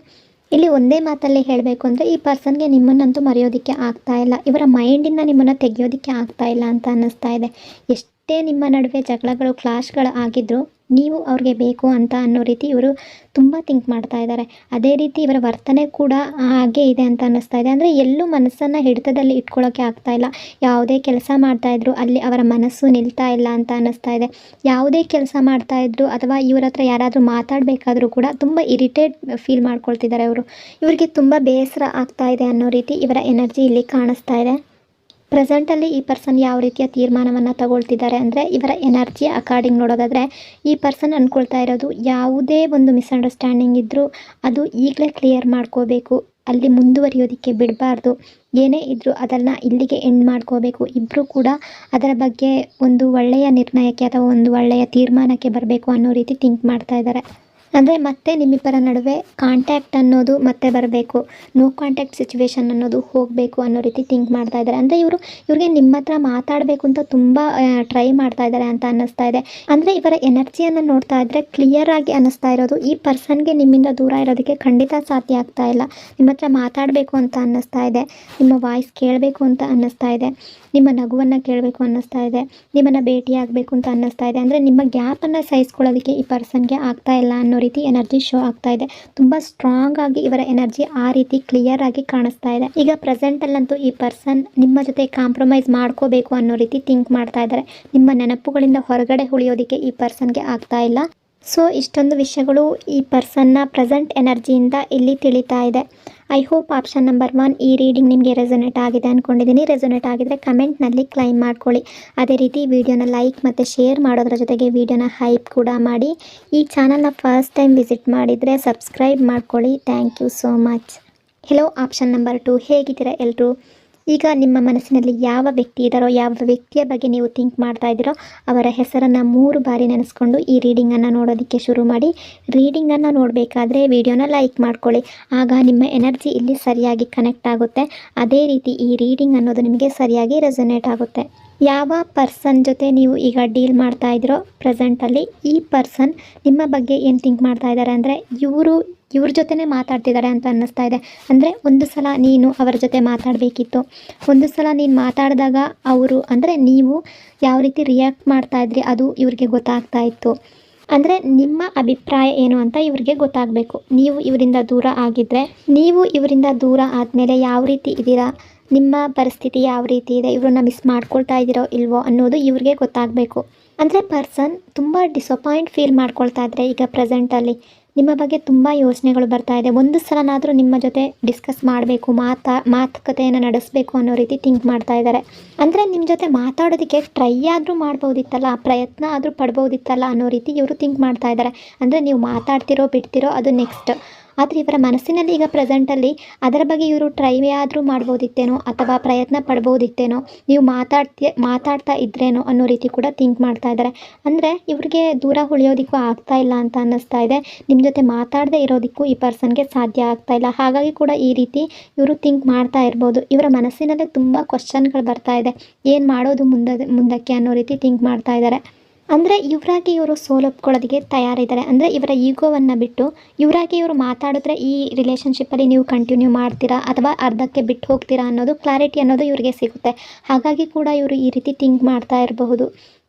ಇಲ್ಲಿ ಒಂದೇ ಮಾತಲ್ಲಿ ಹೇಳಬೇಕು ಅಂದರೆ ಈ ಪರ್ಸನ್ಗೆ ನಿಮ್ಮನ್ನಂತೂ ಮರೆಯೋದಕ್ಕೆ ಆಗ್ತಾ ಇಲ್ಲ. ಇವರ ಮೈಂಡಿಂದ ನಿಮ್ಮನ್ನು ತೆಗೆಯೋದಕ್ಕೆ ಆಗ್ತಾ ಇಲ್ಲ ಅಂತ ಅನ್ನಿಸ್ತಾ ಇದೆ. ಎಷ್ಟು ಎಷ್ಟೇ ನಿಮ್ಮ ನಡುವೆ ಜಗಳಗಳು ಕ್ಲಾಶ್ಗಳು ಆಗಿದ್ರೂ ನೀವು ಅವ್ರಿಗೆ ಬೇಕು ಅಂತ ಅನ್ನೋ ರೀತಿ ಇವರು ತುಂಬ ಥಿಂಕ್ ಮಾಡ್ತಾ ಇದ್ದಾರೆ. ಅದೇ ರೀತಿ ಇವರ ವರ್ತನೆ ಕೂಡ ಹಾಗೆ ಇದೆ ಅಂತ ಅನ್ನಿಸ್ತಾ ಇದೆ. ಅಂದರೆ ಎಲ್ಲೂ ಮನಸ್ಸನ್ನು ಹಿಡಿತದಲ್ಲಿ ಇಟ್ಕೊಳ್ಳೋಕ್ಕೆ ಆಗ್ತಾ ಇಲ್ಲ. ಯಾವುದೇ ಕೆಲಸ ಮಾಡ್ತಾಯಿದ್ರು ಅಲ್ಲಿ ಅವರ ಮನಸ್ಸು ನಿಲ್ತಾ ಇಲ್ಲ ಅಂತ ಅನ್ನಿಸ್ತಾ ಇದೆ. ಯಾವುದೇ ಕೆಲಸ ಮಾಡ್ತಾಯಿದ್ರು ಅಥವಾ ಇವ್ರ ಹತ್ರ ಯಾರಾದರೂ ಮಾತಾಡಬೇಕಾದ್ರೂ ಕೂಡ ತುಂಬ ಇರಿಟೇಟ್ ಫೀಲ್ ಮಾಡ್ಕೊಳ್ತಿದ್ದಾರೆ ಅವರು. ಇವರಿಗೆ ತುಂಬ ಬೇಸರ ಆಗ್ತಾ ಇದೆ ಅನ್ನೋ ರೀತಿ ಇವರ ಎನರ್ಜಿ ಇಲ್ಲಿ ಕಾಣಿಸ್ತಾ ಇದೆ. ಪ್ರೆಸೆಂಟಲ್ಲಿ ಈ ಪರ್ಸನ್ ಯಾವ ರೀತಿಯ ತೀರ್ಮಾನವನ್ನು ತಗೊಳ್ತಿದ್ದಾರೆ ಅಂದರೆ, ಇವರ ಎನರ್ಜಿ ಅಕಾರ್ಡಿಂಗ್ ನೋಡೋದಾದರೆ ಈ ಪರ್ಸನ್ ಅಂದ್ಕೊಳ್ತಾ ಇರೋದು ಯಾವುದೇ ಒಂದು ಮಿಸ್ಅಂಡರ್ಸ್ಟ್ಯಾಂಡಿಂಗ್ ಇದ್ದರೂ ಅದು ಈಗಲೇ ಕ್ಲಿಯರ್ ಮಾಡ್ಕೋಬೇಕು, ಅಲ್ಲಿ ಮುಂದುವರಿಯೋದಕ್ಕೆ ಬಿಡಬಾರ್ದು. ಏನೇ ಇದ್ದರೂ ಅದನ್ನು ಇಲ್ಲಿಗೆ ಎಂಡ್ ಮಾಡ್ಕೋಬೇಕು. ಇಬ್ಬರು ಕೂಡ ಅದರ ಬಗ್ಗೆ ಒಂದು ಒಳ್ಳೆಯ ನಿರ್ಣಯಕ್ಕೆ ಅಥವಾ ಒಂದು ಒಳ್ಳೆಯ ತೀರ್ಮಾನಕ್ಕೆ ಬರಬೇಕು ಅನ್ನೋ ರೀತಿ ಥಿಂಕ್ ಮಾಡ್ತಾ ಇದ್ದಾರೆ. ಅಂದರೆ ಮತ್ತೆ ನಿಮ್ಮಿಬ್ಬರ ನಡುವೆ ಕಾಂಟ್ಯಾಕ್ಟ್ ಅನ್ನೋದು ಮತ್ತೆ ಬರಬೇಕು, ನೋ ಕಾಂಟ್ಯಾಕ್ಟ್ ಸಿಚುವೇಶನ್ ಅನ್ನೋದು ಹೋಗಬೇಕು ಅನ್ನೋ ರೀತಿ ಥಿಂಕ್ ಮಾಡ್ತಾ ಇದ್ದಾರೆ. ಅಂದರೆ ಇವ್ರಿಗೆ ನಿಮ್ಮ ಹತ್ರ ಮಾತಾಡಬೇಕು ಅಂತ ತುಂಬ ಟ್ರೈ ಮಾಡ್ತಾ ಇದ್ದಾರೆ ಅಂತ ಅನ್ನಿಸ್ತಾ ಇದೆ. ಅಂದರೆ ಇವರ ಎನರ್ಜಿಯನ್ನು ನೋಡ್ತಾ ಇದ್ದರೆ ಕ್ಲಿಯರ್ ಆಗಿ ಅನ್ನಿಸ್ತಾ ಇರೋದು ಈ ಪರ್ಸನ್ಗೆ ನಿಮ್ಮಿಂದ ದೂರ ಇರೋದಕ್ಕೆ ಖಂಡಿತ ಸಾಧ್ಯ ಆಗ್ತಾ ಇಲ್ಲ. ನಿಮ್ಮ ಹತ್ರ ಮಾತಾಡಬೇಕು ಅಂತ ಅನ್ನಿಸ್ತಾ ಇದೆ, ನಿಮ್ಮ ವಾಯ್ಸ್ ಕೇಳಬೇಕು ಅಂತ ಅನ್ನಿಸ್ತಾ ಇದೆ, ನಿಮ್ಮ ನಗುವನ್ನು ಕೇಳಬೇಕು ಅನ್ನಿಸ್ತಾ ಇದೆ, ನಿಮ್ಮನ್ನು ಭೇಟಿಯಾಗಬೇಕು ಅಂತ ಅನ್ನಿಸ್ತಾ ಇದೆ. ಅಂದರೆ ನಿಮ್ಮ ಗ್ಯಾಪನ್ನು ಸಹಿಸ್ಕೊಳ್ಳೋದಕ್ಕೆ ಈ ಪರ್ಸನ್ಗೆ ಆಗ್ತಾ ಇಲ್ಲ ಅನ್ನೋ ರೀತಿ ಎನರ್ಜಿ ಶೋ ಆಗ್ತಾ ಇದೆ. ತುಂಬ ಸ್ಟ್ರಾಂಗ್ ಆಗಿ ಇವರ ಎನರ್ಜಿ ಆ ರೀತಿ ಕ್ಲಿಯರ್ ಆಗಿ ಕಾಣಿಸ್ತಾ ಇದೆ. ಈಗ ಪ್ರೆಸೆಂಟಲ್ಲಂತೂ ಈ ಪರ್ಸನ್ ನಿಮ್ಮ ಜೊತೆ ಕಾಂಪ್ರಮೈಸ್ ಮಾಡ್ಕೋಬೇಕು ಅನ್ನೋ ರೀತಿ ಥಿಂಕ್ ಮಾಡ್ತಾ ಇದ್ದಾರೆ. ನಿಮ್ಮ ನೆನಪುಗಳಿಂದ ಹೊರಗಡೆ ಉಳಿಯೋದಕ್ಕೆ ಈ ಪರ್ಸನ್ಗೆ ಆಗ್ತಾ ಇಲ್ಲ. ಸೊ ಇಷ್ಟೊಂದು ವಿಷಯಗಳು ಈ ಪರ್ಸನ್ನ ಪ್ರೆಸೆಂಟ್ ಎನರ್ಜಿಯಿಂದ ಇಲ್ಲಿ ತಿಳಿತಾ ಇದೆ. ಐ ಹೋಪ್ ಆಪ್ಷನ್ ನಂಬರ್ 1 ಈ ರೀಡಿಂಗ್ ನಿಮಗೆ ರೆಸೊನೇಟ್ ಆಗಿದೆ ಅಂದ್ಕೊಂಡಿದ್ದೀನಿ. ರೆಸೊನೇಟ್ ಆಗಿದ್ದರೆ ಕಮೆಂಟ್ನಲ್ಲಿ ಕ್ಲೈಮ್ ಮಾಡ್ಕೊಳ್ಳಿ. ಅದೇ ರೀತಿ ವಿಡಿಯೋನ ಲೈಕ್ ಮತ್ತು ಶೇರ್ ಮಾಡೋದ್ರ ಜೊತೆಗೆ ವಿಡಿಯೋನ ಹೈಪ್ ಕೂಡ ಮಾಡಿ. ಈ ಚಾನಲ್ನ ಫಸ್ಟ್ ಟೈಮ್ ವಿಸಿಟ್ ಮಾಡಿದರೆ ಸಬ್ಸ್ಕ್ರೈಬ್ ಮಾಡ್ಕೊಳ್ಳಿ. Thank you so much. Hello option number 2, ಹೇಗಿದ್ದೀರಾ ಎಲ್ಲರೂ? ಈಗ ನಿಮ್ಮ ಮನಸ್ಸಿನಲ್ಲಿ ಯಾವ ವ್ಯಕ್ತಿ ಇದ್ದಾರೋ, ಯಾವ ವ್ಯಕ್ತಿಯ ಬಗ್ಗೆ ನೀವು ಥಿಂಕ್ ಮಾಡ್ತಾ ಇದ್ದೀರೋ ಅವರ ಹೆಸರನ್ನು 3 ಬಾರಿ ನೆನೆಸ್ಕೊಂಡು ಈ ರೀಡಿಂಗನ್ನು ನೋಡೋದಕ್ಕೆ ಶುರು ಮಾಡಿ. ರೀಡಿಂಗನ್ನು ನೋಡಬೇಕಾದ್ರೆ ವಿಡಿಯೋನ ಲೈಕ್ ಮಾಡ್ಕೊಳ್ಳಿ, ಆಗ ನಿಮ್ಮ ಎನರ್ಜಿ ಇಲ್ಲಿ ಸರಿಯಾಗಿ ಕನೆಕ್ಟ್ ಆಗುತ್ತೆ. ಅದೇ ರೀತಿ ಈ ರೀಡಿಂಗ್ ಅನ್ನೋದು ನಿಮಗೆ ಸರಿಯಾಗಿ ರೆಸೊನೇಟ್ ಆಗುತ್ತೆ. ಯಾವ ಪರ್ಸನ್ ಜೊತೆ ನೀವು ಈಗ ಡೀಲ್ ಮಾಡ್ತಾ ಇದ್ದೀರೋ ಪ್ರೆಸೆಂಟಲ್ಲಿ ಈ ಪರ್ಸನ್ ನಿಮ್ಮ ಬಗ್ಗೆ ಏನು ಥಿಂಕ್ ಮಾಡ್ತಾ ಇದ್ದಾರೆ ಅಂದರೆ, ಇವ್ರ ಜೊತೆನೇ ಮಾತಾಡ್ತಿದ್ದಾರೆ ಅಂತ ಅನ್ನಿಸ್ತಾ ಇದೆ. ಅಂದರೆ ಒಂದು ಸಲ ನೀನು ಅವರ ಜೊತೆ ಮಾತಾಡಬೇಕಿತ್ತು, ಒಂದು ಸಲ ನೀನು ಮಾತಾಡಿದಾಗ ಅವರು ಅಂದರೆ ನೀವು ಯಾವ ರೀತಿ ರಿಯಾಕ್ಟ್ ಮಾಡ್ತಾಯಿದ್ರಿ ಅದು ಇವ್ರಿಗೆ ಗೊತ್ತಾಗ್ತಾ ಇತ್ತು. ಅಂದರೆ ನಿಮ್ಮ ಅಭಿಪ್ರಾಯ ಏನು ಅಂತ ಇವ್ರಿಗೆ ಗೊತ್ತಾಗಬೇಕು. ನೀವು ಇವರಿಂದ ದೂರ ಆಗಿದ್ದರೆ, ನೀವು ಇವರಿಂದ ದೂರ ಆದಮೇಲೆ ಯಾವ ರೀತಿ ಇದ್ದೀರಾ, ನಿಮ್ಮ ಪರಿಸ್ಥಿತಿ ಯಾವ ರೀತಿ ಇದೆ, ಇವ್ರನ್ನ ಮಿಸ್ ಮಾಡ್ಕೊಳ್ತಾ ಇದ್ದೀರೋ ಇಲ್ವೋ ಅನ್ನೋದು ಇವ್ರಿಗೆ ಗೊತ್ತಾಗಬೇಕು. ಅಂದರೆ ಪರ್ಸನ್ ತುಂಬ ಡಿಸಪಾಯಿಂಟ್ ಫೀಲ್ ಮಾಡ್ಕೊಳ್ತಾ ಇದ್ದರೆ ಈಗ ಪ್ರೆಸೆಂಟಲ್ಲಿ ನಿಮ್ಮ ಬಗ್ಗೆ ತುಂಬ ಯೋಚನೆಗಳು ಬರ್ತಾ ಇದೆ. ಒಂದು ಸಲನಾದರೂ ನಿಮ್ಮ ಜೊತೆ ಡಿಸ್ಕಸ್ ಮಾಡಬೇಕು, ಮಾತುಕತೆಯನ್ನು ನಡೆಸಬೇಕು ಅನ್ನೋ ರೀತಿ ಥಿಂಕ್ ಮಾಡ್ತಾ ಇದ್ದಾರೆ. ಅಂದರೆ ನಿಮ್ಮ ಜೊತೆ ಮಾತಾಡೋದಕ್ಕೆ ಟ್ರೈ ಆದರೂ ಮಾಡ್ಬೋದಿತ್ತಲ್ಲ, ಪ್ರಯತ್ನ ಆದರೂ ಪಡ್ಬೋದಿತ್ತಲ್ಲ ಅನ್ನೋ ರೀತಿ ಇವರು ಥಿಂಕ್ ಮಾಡ್ತಾ ಇದ್ದಾರೆ. ಅಂದರೆ ನೀವು ಮಾತಾಡ್ತಿರೋ ಬಿಡ್ತಿರೋ ಅದು ನೆಕ್ಸ್ಟ್. ಆದರೆ ಇವರ ಮನಸ್ಸಿನಲ್ಲಿ ಈಗ ಪ್ರೆಸೆಂಟಲ್ಲಿ ಅದರ ಬಗ್ಗೆ ಇವರು ಟ್ರೈ ಆದರೂ ಮಾಡ್ಬೋದಿತ್ತೇನೋ ಅಥವಾ ಪ್ರಯತ್ನ ಪಡ್ಬೋದಿತ್ತೇನೋ, ನೀವು ಮಾತಾಡ್ತಾ ಇದ್ರೇನೋ ಅನ್ನೋ ರೀತಿ ಕೂಡ ಥಿಂಕ್ ಮಾಡ್ತಾ ಇದ್ದಾರೆ. ಅಂದರೆ ಇವ್ರಿಗೆ ದೂರ ಉಳಿಯೋದಕ್ಕೂ ಆಗ್ತಾ ಇಲ್ಲ ಅಂತ ಅನ್ನಿಸ್ತಾ ಇದೆ. ನಿಮ್ಮ ಜೊತೆ ಮಾತಾಡದೇ ಇರೋದಕ್ಕೂ ಈ ಪರ್ಸನ್ಗೆ ಸಾಧ್ಯ ಆಗ್ತಾ ಇಲ್ಲ. ಹಾಗಾಗಿ ಕೂಡ ಈ ರೀತಿ ಇವರು ಥಿಂಕ್ ಮಾಡ್ತಾ ಇರ್ಬೋದು. ಇವರ ಮನಸ್ಸಿನಲ್ಲೇ ತುಂಬ ಕ್ವಶನ್ಗಳು ಬರ್ತಾ ಇದೆ, ಏನು ಮಾಡೋದು ಮುಂದಕ್ಕೆ ಅನ್ನೋ ರೀತಿ ಥಿಂಕ್ ಮಾಡ್ತಾ ಇದ್ದಾರೆ. ಅಂದರೆ ಇವರಾಗಿ ಇವರು ಸೋಲೊಪ್ಕೊಳ್ಳೋದಕ್ಕೆ ತಯಾರಿದ್ದಾರೆ. ಅಂದರೆ ಇವರ ಈಗೋವನ್ನು ಬಿಟ್ಟು ಇವರಾಗಿ ಇವರು ಮಾತಾಡಿದ್ರೆ ಈ ರಿಲೇಷನ್ಶಿಪ್ಪಲ್ಲಿ ನೀವು ಕಂಟಿನ್ಯೂ ಮಾಡ್ತೀರಾ ಅಥವಾ ಅರ್ಧಕ್ಕೆ ಬಿಟ್ಟು ಹೋಗ್ತೀರಾ ಅನ್ನೋದು ಕ್ಲಾರಿಟಿ ಅನ್ನೋದು ಇವ್ರಿಗೆ ಸಿಗುತ್ತೆ. ಹಾಗಾಗಿ ಕೂಡ ಇವರು ಈ ರೀತಿ ಥಿಂಕ್ ಮಾಡ್ತಾ ಇರಬಹುದು.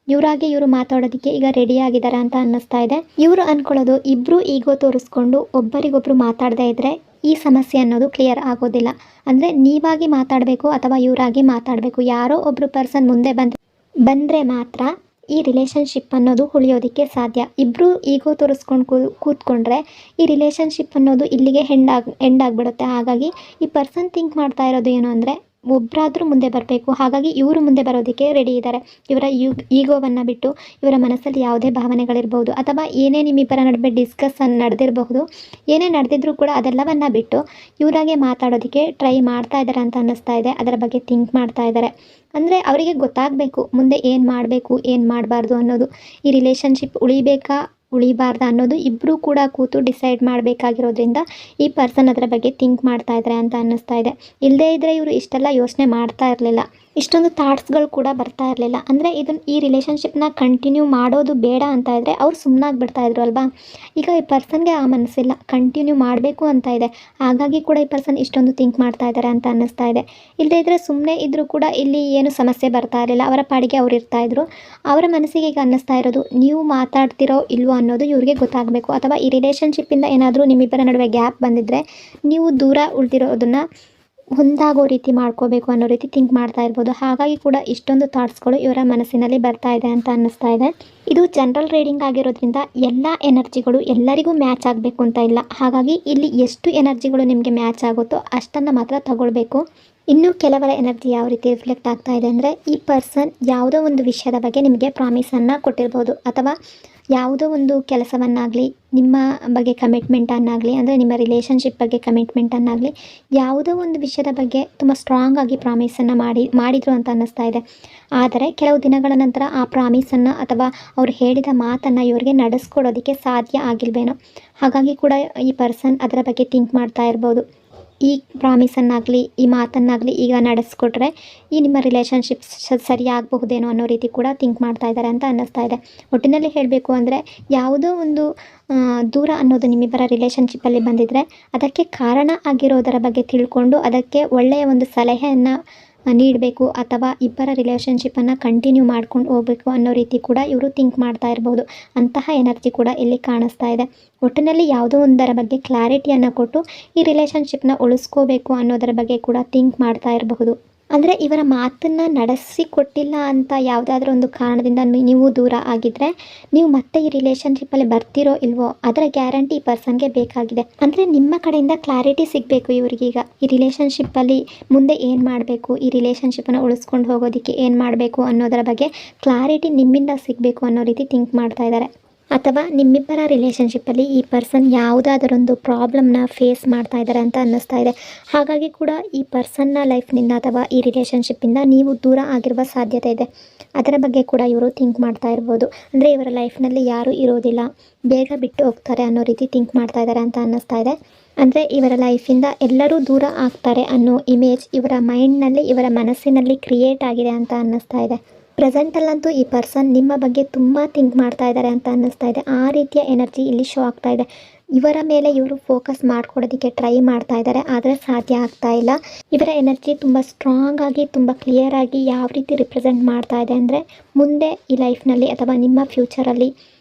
ಇವರಾಗಿ ಇವರು ಮಾತಾಡೋದಕ್ಕೆ ಈಗ ರೆಡಿ ಆಗಿದ್ದಾರೆ ಅಂತ ಅನ್ನಿಸ್ತಾ ಇದೆ. ಇವರು ಅಂದ್ಕೊಳ್ಳೋದು ಇಬ್ಬರು ಈಗೋ ತೋರಿಸ್ಕೊಂಡು ಒಬ್ಬರಿಗೊಬ್ಬರು ಮಾತಾಡದೇ ಇದ್ದರೆ ಈ ಸಮಸ್ಯೆ ಅನ್ನೋದು ಕ್ಲಿಯರ್ ಆಗೋದಿಲ್ಲ. ಅಂದರೆ ನೀವಾಗಿ ಮಾತಾಡಬೇಕು ಅಥವಾ ಇವರಾಗಿ ಮಾತಾಡಬೇಕು, ಯಾರೋ ಒಬ್ಬರು ಪರ್ಸನ್ ಮುಂದೆ ಬಂದರೆ ಮಾತ್ರ ಈ ರಿಲೇಷನ್ಶಿಪ್ ಅನ್ನೋದು ಉಳಿಯೋದಕ್ಕೆ ಸಾಧ್ಯ. ಇಬ್ಬರು ಈಗೋ ತೋರಿಸ್ಕೊಂಡು ಕೂತ್ಕೊಂಡ್ರೆ ಈ ರಿಲೇಷನ್ಶಿಪ್ ಅನ್ನೋದು ಇಲ್ಲಿಗೆ ಎಂಡ್ ಆಗಿಬಿಡುತ್ತೆ. ಹಾಗಾಗಿ ಈ ಪರ್ಸನ್ ಥಿಂಕ್ ಮಾಡ್ತಾ ಇರೋದು ಏನು ಅಂದರೆ, ಒಬ್ಬರಾದರೂ ಮುಂದೆ ಬರಬೇಕು. ಹಾಗಾಗಿ ಇವರು ಮುಂದೆ ಬರೋದಕ್ಕೆ ರೆಡಿ ಇದ್ದಾರೆ. ಇವರ ಈಗೋವನ್ನು ಬಿಟ್ಟು ಇವರ ಮನಸ್ಸಲ್ಲಿ ಯಾವುದೇ ಭಾವನೆಗಳಿರ್ಬೋದು ಅಥವಾ ಏನೇ ನಿಮ್ಮಿಬ್ಬರ ನಡುವೆ ಡಿಸ್ಕಷನ್ ನಡೆದಿರಬಹುದು, ಏನೇ ನಡೆದಿದ್ರೂ ಕೂಡ ಅದೆಲ್ಲವನ್ನು ಬಿಟ್ಟು ಇವರಾಗೆ ಮಾತಾಡೋದಕ್ಕೆ ಟ್ರೈ ಮಾಡ್ತಾ ಇದ್ದಾರೆ ಅಂತ ಅನ್ನಿಸ್ತಾ ಇದೆ. ಅದರ ಬಗ್ಗೆ ಥಿಂಕ್ ಮಾಡ್ತಾ ಇದ್ದಾರೆ. ಅಂದರೆ ಅವರಿಗೆ ಗೊತ್ತಾಗಬೇಕು ಮುಂದೆ ಏನು ಮಾಡಬೇಕು, ಏನು ಮಾಡಬಾರ್ದು ಅನ್ನೋದು. ಈ ರಿಲೇಷನ್ಶಿಪ್ ಉಳಿಬಾರ್ದ ಅನ್ನೋದು ಇಬ್ಬರೂ ಕೂಡ ಕೂತು ಡಿಸೈಡ್ ಮಾಡಬೇಕಾಗಿರೋದ್ರಿಂದ ಈ ಪರ್ಸನ್ ಅದರ ಬಗ್ಗೆ ಥಿಂಕ್ ಮಾಡ್ತಾ ಇದ್ದಾರೆ ಅಂತ ಅನ್ನಿಸ್ತಾ ಇದೆ. ಇಲ್ಲದೇ ಇದ್ದರೆ ಇವರು ಇಷ್ಟೆಲ್ಲ ಯೋಚನೆ ಮಾಡ್ತಾ ಇರಲಿಲ್ಲ. ಇಷ್ಟೊಂದು ಥಾಟ್ಸ್ಗಳು ಕೂಡ ಬರ್ತಾ ಇರಲಿಲ್ಲ. ಅಂದರೆ ಈ ರಿಲೇಷನ್ಶಿಪ್ನ ಕಂಟಿನ್ಯೂ ಮಾಡೋದು ಬೇಡ ಅಂತ ಇದ್ದರೆ ಅವ್ರು ಸುಮ್ಮನಾಗಿ ಬಿಡ್ತಾಯಿದ್ರು ಅಲ್ವಾ. ಈಗ ಈ ಪರ್ಸನ್ಗೆ ಆ ಮನಸ್ಸಿಲ್ಲ, ಕಂಟಿನ್ಯೂ ಮಾಡಬೇಕು ಅಂತ ಇದೆ. ಹಾಗಾಗಿ ಕೂಡ ಈ ಪರ್ಸನ್ ಇಷ್ಟೊಂದು ಥಿಂಕ್ ಮಾಡ್ತಾ ಇದ್ದಾರೆ ಅಂತ ಅನ್ನಿಸ್ತಾ ಇದೆ. ಇಲ್ಲದೇ ಇದ್ದರೆ ಸುಮ್ಮನೆ ಇದ್ದರೂ ಕೂಡ ಇಲ್ಲಿ ಏನು ಸಮಸ್ಯೆ ಬರ್ತಾ ಇರಲಿಲ್ಲ, ಅವರ ಪಾಡಿಗೆ ಅವ್ರು ಇರ್ತಾಯಿದ್ರು. ಅವರ ಮನಸ್ಸಿಗೆ ಈಗ ಅನ್ನಿಸ್ತಾ ಇರೋದು ನೀವು ಮಾತಾಡ್ತಿರೋ ಇಲ್ವೋ ಅನ್ನೋದು ಇವ್ರಿಗೆ ಗೊತ್ತಾಗಬೇಕು. ಅಥವಾ ಈ ರಿಲೇಷನ್ಶಿಪ್ಪಿಂದ ಏನಾದರೂ ನಿಮ್ಮಿಬ್ಬರ ನಡುವೆ ಗ್ಯಾಪ್ ಬಂದಿದ್ದರೆ ನೀವು ದೂರ ಉಳಿದಿರೋದನ್ನು ಹೊಂದಾಗೋ ರೀತಿ ಮಾಡ್ಕೋಬೇಕು ಅನ್ನೋ ರೀತಿ ಥಿಂಕ್ ಮಾಡ್ತಾ ಇರ್ಬೋದು. ಹಾಗಾಗಿ ಕೂಡ ಇಷ್ಟೊಂದು ಥಾಟ್ಸ್ಗಳು ಇವರ ಮನಸ್ಸಿನಲ್ಲಿ ಬರ್ತಾ ಇದೆ ಅಂತ ಅನ್ನಿಸ್ತಾ ಇದೆ. ಇದು ಜನರಲ್ ರೀಡಿಂಗ್ ಆಗಿರೋದ್ರಿಂದ ಎಲ್ಲ ಎನರ್ಜಿಗಳು ಎಲ್ಲರಿಗೂ ಮ್ಯಾಚ್ ಆಗಬೇಕು ಅಂತ ಇಲ್ಲ. ಹಾಗಾಗಿ ಇಲ್ಲಿ ಎಷ್ಟು ಎನರ್ಜಿಗಳು ನಿಮಗೆ ಮ್ಯಾಚ್ ಆಗುತ್ತೋ ಅಷ್ಟನ್ನು ಮಾತ್ರ ತಗೊಳ್ಬೇಕು. ಇನ್ನು ಕೆಲವರ ಎನರ್ಜಿ ಯಾವ ರೀತಿ ರಿಫ್ಲೆಕ್ಟ್ ಆಗ್ತಾ ಇದೆ ಅಂದರೆ, ಈ ಪರ್ಸನ್ ಯಾವುದೋ ಒಂದು ವಿಷಯದ ಬಗ್ಗೆ ನಿಮಗೆ ಪ್ರಾಮಿಸನ್ನು ಕೊಟ್ಟಿರ್ಬೋದು, ಅಥವಾ ಯಾವುದೋ ಒಂದು ಕೆಲಸವನ್ನಾಗಲಿ, ನಿಮ್ಮ ಬಗ್ಗೆ ಕಮಿಟ್ಮೆಂಟನ್ನಾಗಲಿ, ಅಂದರೆ ನಿಮ್ಮ ರಿಲೇಷನ್ಶಿಪ್ ಬಗ್ಗೆ ಕಮಿಟ್ಮೆಂಟನ್ನಾಗಲಿ, ಯಾವುದೋ ಒಂದು ವಿಷಯದ ಬಗ್ಗೆ ತುಂಬ ಸ್ಟ್ರಾಂಗ್ ಆಗಿ ಪ್ರಾಮಿಸನ್ನು ಮಾಡಿದರು ಅಂತ ಅನ್ನಿಸ್ತಾ ಇದೆ. ಆದರೆ ಕೆಲವು ದಿನಗಳ ನಂತರ ಆ ಪ್ರಾಮಿಸನ್ನು ಅಥವಾ ಅವ್ರು ಹೇಳಿದ ಮಾತನ್ನು ಇವರಿಗೆ ನಡೆಸ್ಕೊಡೋದಕ್ಕೆ ಸಾಧ್ಯ ಆಗಿಲ್ವೇನೋ. ಹಾಗಾಗಿ ಕೂಡ ಈ ಪರ್ಸನ್ ಅದರ ಬಗ್ಗೆ ಥಿಂಕ್ ಮಾಡ್ತಾ ಇರ್ಬೋದು. ಈ ಪ್ರಾಮಿಸನ್ನಾಗಲಿ, ಈ ಮಾತನ್ನಾಗಲಿ ಈಗ ನಡೆಸ್ಕೊಟ್ರೆ ಈ ನಿಮ್ಮ ರಿಲೇಷನ್ಶಿಪ್ ಸರಿಯಾಗಬಹುದೇನೋ ಅನ್ನೋ ರೀತಿ ಕೂಡ ಥಿಂಕ್ ಮಾಡ್ತಾ ಇದ್ದಾರೆ ಅಂತ ಅನ್ನಿಸ್ತಾ ಇದೆ. ಒಟ್ಟಿನಲ್ಲಿ ಹೇಳಬೇಕು ಅಂದರೆ, ಯಾವುದೋ ಒಂದು ದೂರ ಅನ್ನೋದು ನಿಮ್ಮಿಬ್ಬರ ರಿಲೇಷನ್ಶಿಪ್ಪಲ್ಲಿ ಬಂದಿದ್ದರೆ ಅದಕ್ಕೆ ಕಾರಣ ಆಗಿರೋದರ ಬಗ್ಗೆ ತಿಳ್ಕೊಂಡು ಅದಕ್ಕೆ ಒಳ್ಳೆಯ ಒಂದು ಸಲಹೆಯನ್ನು ನೀಡಬೇಕು, ಅಥವಾ ಇಬ್ಬರ ರಿಲೇಷನ್ಶಿಪ್ಪನ್ನು ಕಂಟಿನ್ಯೂ ಮಾಡ್ಕೊಂಡು ಹೋಗಬೇಕು ಅನ್ನೋ ರೀತಿ ಕೂಡ ಇವರು ಥಿಂಕ್ ಮಾಡ್ತಾ ಇರ್ಬೋದು. ಅಂತಹ ಎನರ್ಜಿ ಕೂಡ ಇಲ್ಲಿ ಕಾಣಿಸ್ತಾ ಇದೆ. ಒಟ್ಟಿನಲ್ಲಿ ಯಾವುದೋ ಒಂದರ ಬಗ್ಗೆ ಕ್ಲಾರಿಟಿಯನ್ನು ಕೊಟ್ಟು ಈ ರಿಲೇಷನ್ಶಿಪ್ನ ಉಳಿಸ್ಕೋಬೇಕು ಅನ್ನೋದರ ಬಗ್ಗೆ ಕೂಡ ಥಿಂಕ್ ಮಾಡ್ತಾ ಇರಬಹುದು. ಅಂದರೆ ಇವರ ಮಾತನ್ನು ನಡೆಸಿಕೊಟ್ಟಿಲ್ಲ ಅಂತ ಯಾವುದಾದ್ರೂ ಒಂದು ಕಾರಣದಿಂದ ನೀವು ದೂರ ಆಗಿದ್ದರೆ ನೀವು ಮತ್ತೆ ಈ ರಿಲೇಷನ್ಶಿಪ್ಪಲ್ಲಿ ಬರ್ತಿರೋ ಇಲ್ವೋ ಅದರ ಗ್ಯಾರಂಟಿ ಈ ಪರ್ಸನ್ಗೆ ಬೇಕಾಗಿದೆ. ಅಂದರೆ ನಿಮ್ಮ ಕಡೆಯಿಂದ ಕ್ಲಾರಿಟಿ ಸಿಗಬೇಕು ಇವರಿಗೀಗ. ಈ ರಿಲೇಷನ್ಶಿಪ್ಪಲ್ಲಿ ಮುಂದೆ ಏನು ಮಾಡಬೇಕು, ಈ ರಿಲೇಷನ್ಶಿಪ್ಪನ್ನು ಉಳಿಸ್ಕೊಂಡು ಹೋಗೋದಕ್ಕೆ ಏನು ಮಾಡಬೇಕು ಅನ್ನೋದರ ಬಗ್ಗೆ ಕ್ಲಾರಿಟಿ ನಿಮ್ಮಿಂದ ಸಿಗಬೇಕು ಅನ್ನೋ ರೀತಿ ಥಿಂಕ್ ಮಾಡ್ತಾ ಇದ್ದಾರೆ. ಅಥವಾ ನಿಮ್ಮಿಬ್ಬರ ರಿಲೇಷನ್ಶಿಪ್ಪಲ್ಲಿ ಈ ಪರ್ಸನ್ ಯಾವುದಾದರೊಂದು ಪ್ರಾಬ್ಲಮ್ನ ಫೇಸ್ ಮಾಡ್ತಾ ಇದ್ದಾರೆ ಅಂತ ಅನ್ನಿಸ್ತಾ ಇದೆ. ಹಾಗಾಗಿ ಕೂಡ ಈ ಪರ್ಸನ್ನ ಲೈಫ್ನಿಂದ ಅಥವಾ ಈ ರಿಲೇಷನ್ಶಿಪ್ಪಿಂದ ನೀವು ದೂರ ಆಗಿರುವ ಸಾಧ್ಯತೆ ಇದೆ. ಅದರ ಬಗ್ಗೆ ಕೂಡ ಇವರು ಥಿಂಕ್ ಮಾಡ್ತಾ ಇರ್ಬೋದು. ಅಂದರೆ ಇವರ ಲೈಫ್ನಲ್ಲಿ ಯಾರೂ ಇರೋದಿಲ್ಲ, ಬೇಗ ಬಿಟ್ಟು ಹೋಗ್ತಾರೆ ಅನ್ನೋ ರೀತಿ ಥಿಂಕ್ ಮಾಡ್ತಾ ಇದ್ದಾರೆ ಅಂತ ಅನ್ನಿಸ್ತಾ ಇದೆ. ಅಂದರೆ ಇವರ ಲೈಫಿಂದ ಎಲ್ಲರೂ ದೂರ ಆಗ್ತಾರೆ ಅನ್ನೋ ಇಮೇಜ್ ಇವರ ಮೈಂಡ್ನಲ್ಲಿ, ಇವರ ಮನಸ್ಸಿನಲ್ಲಿ ಕ್ರಿಯೇಟ್ ಆಗಿದೆ ಅಂತ ಅನ್ನಿಸ್ತಾ ಇದೆ. ಪ್ರೆಸೆಂಟಲ್ಲಂತೂ ಈ ಪರ್ಸನ್ ನಿಮ್ಮ ಬಗ್ಗೆ ತುಂಬ ಥಿಂಕ್ ಮಾಡ್ತಾ ಇದ್ದಾರೆ ಅಂತ ಅನ್ನಿಸ್ತಾ ಇದೆ. ಆ ರೀತಿಯ ಎನರ್ಜಿ ಇಲ್ಲಿ ಶೋ ಆಗ್ತಾ ಇದೆ. ಇವರ ಮೇಲೆ ಇವರು ಫೋಕಸ್ ಮಾಡ್ಕೊಡೋದಕ್ಕೆ ಟ್ರೈ ಮಾಡ್ತಾ ಇದ್ದಾರೆ, ಆದರೆ ಸಾಧ್ಯ ಆಗ್ತಾ ಇಲ್ಲ. ಇವರ ಎನರ್ಜಿ ತುಂಬ ಸ್ಟ್ರಾಂಗ್ ಆಗಿ, ತುಂಬ ಕ್ಲಿಯರ್ ಆಗಿ ಯಾವ ರೀತಿ ರಿಪ್ರೆಸೆಂಟ್ ಮಾಡ್ತಾ ಇದೆ ಅಂದರೆ, ಮುಂದೆ ಈ ಲೈಫ್ನಲ್ಲಿ ಅಥವಾ ನಿಮ್ಮ ಫ್ಯೂಚರಲ್ಲಿ